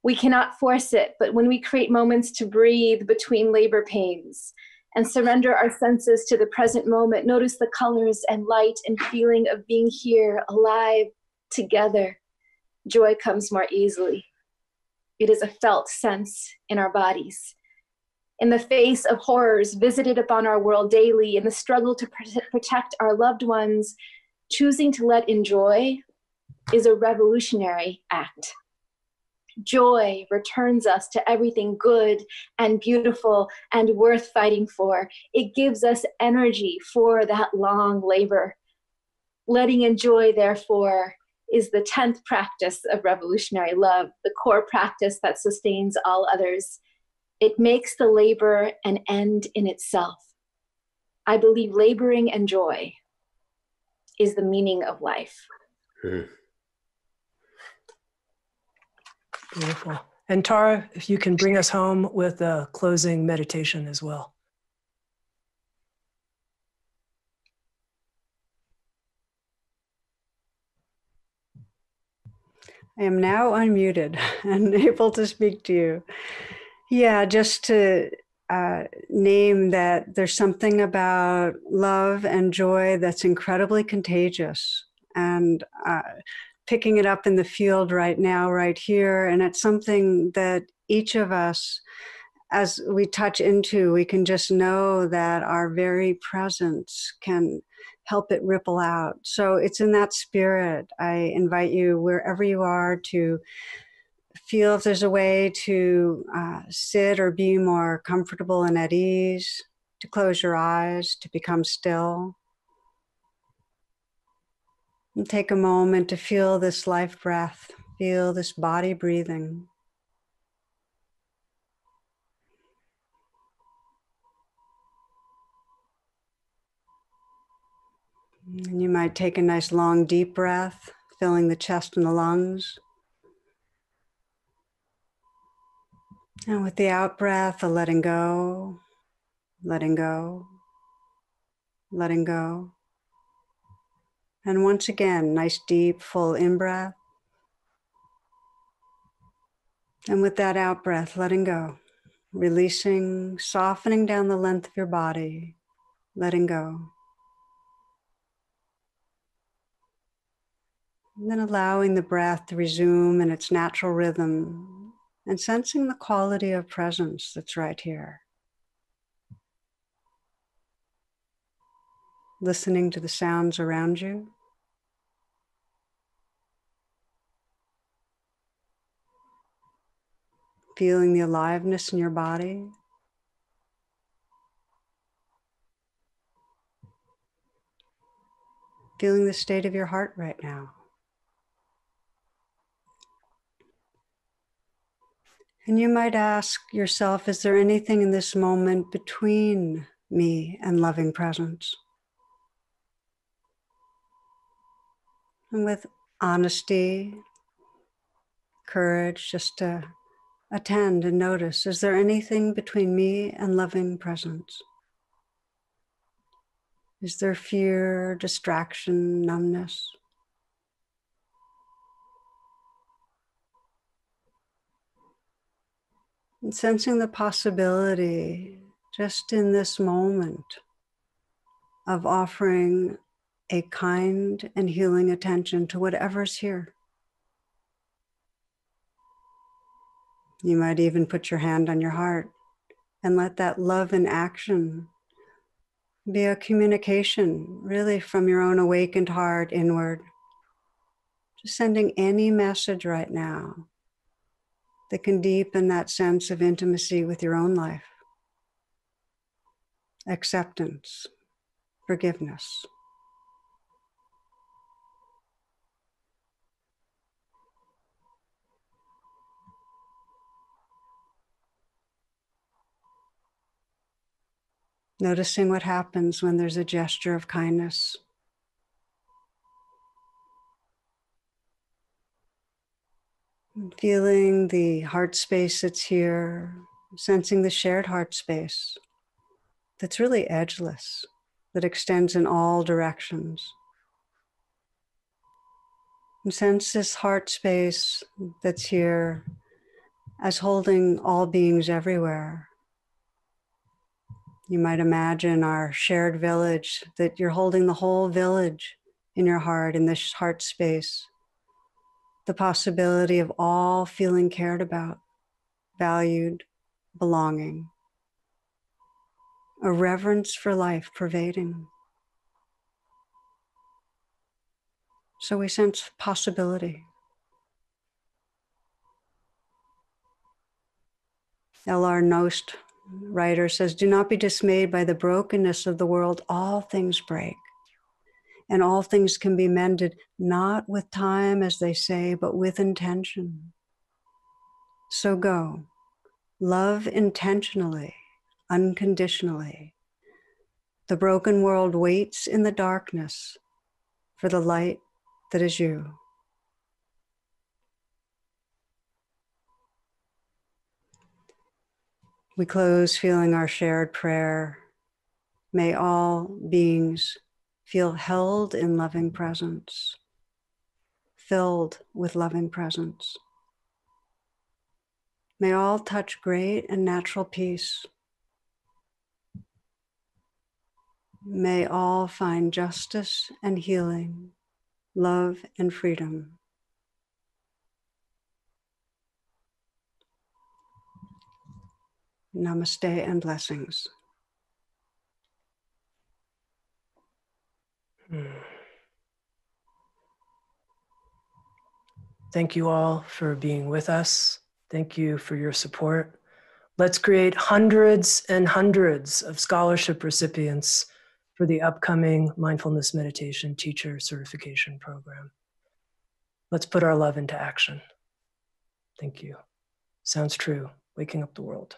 We cannot force it, but when we create moments to breathe between labor pains and surrender our senses to the present moment, notice the colors and light and feeling of being here, alive, together, joy comes more easily. It is a felt sense in our bodies. In the face of horrors visited upon our world daily, in the struggle to protect our loved ones, choosing to let in joy is a revolutionary act. Joy returns us to everything good and beautiful and worth fighting for. It gives us energy for that long labor. Letting in joy, therefore, is the 10th practice of revolutionary love, the core practice that sustains all others. It makes the labor an end in itself. I believe laboring and joy is the meaning of life. Beautiful. And Tara, if you can bring us home with a closing meditation as well. I am now unmuted and able to speak to you. Yeah, just to name that there's something about love and joy that's incredibly contagious, and picking it up in the field right now, right here. And it's something that each of us, as we touch into, we can just know that our very presence can help it ripple out. So it's in that spirit. I invite you, wherever you are, to feel if there's a way to sit or be more comfortable and at ease, to close your eyes, to become still. And take a moment to feel this life breath, feel this body breathing. And you might take a nice long deep breath, filling the chest and the lungs. And with the out breath, a letting go, letting go, letting go. And once again, nice deep, full in-breath. And with that out-breath, letting go, releasing, softening down the length of your body, letting go. And then allowing the breath to resume in its natural rhythm and sensing the quality of presence that's right here. Listening to the sounds around you. Feeling the aliveness in your body. Feeling the state of your heart right now. And you might ask yourself, is there anything in this moment between me and loving presence? And with honesty, courage, just to attend and notice, is there anything between me and loving presence? Is there fear, distraction, numbness? And sensing the possibility, just in this moment, of offering a kind and healing attention to whatever's here. You might even put your hand on your heart and let that love in action be a communication, really from your own awakened heart inward. Just sending any message right now that can deepen that sense of intimacy with your own life. Acceptance, forgiveness. Noticing what happens when there's a gesture of kindness. Feeling the heart space that's here, sensing the shared heart space that's really edgeless, that extends in all directions. And sense this heart space that's here as holding all beings everywhere. You might imagine our shared village, that you're holding the whole village in your heart, in this heart space. The possibility of all feeling cared about, valued, belonging. A reverence for life pervading. So we sense possibility. L.R. Nost, writer, says, "Do not be dismayed by the brokenness of the world. All things break, and all things can be mended, not with time, as they say, but with intention. So go, love intentionally, unconditionally. The broken world waits in the darkness for the light that is you." We close feeling our shared prayer. May all beings feel held in loving presence, filled with loving presence. May all touch great and natural peace. May all find justice and healing, love and freedom. Namaste and blessings. Thank you all for being with us. Thank you for your support. Let's create hundreds and hundreds of scholarship recipients for the upcoming Mindfulness Meditation Teacher Certification Program. Let's put our love into action. Thank you. Sounds true. Waking up the world.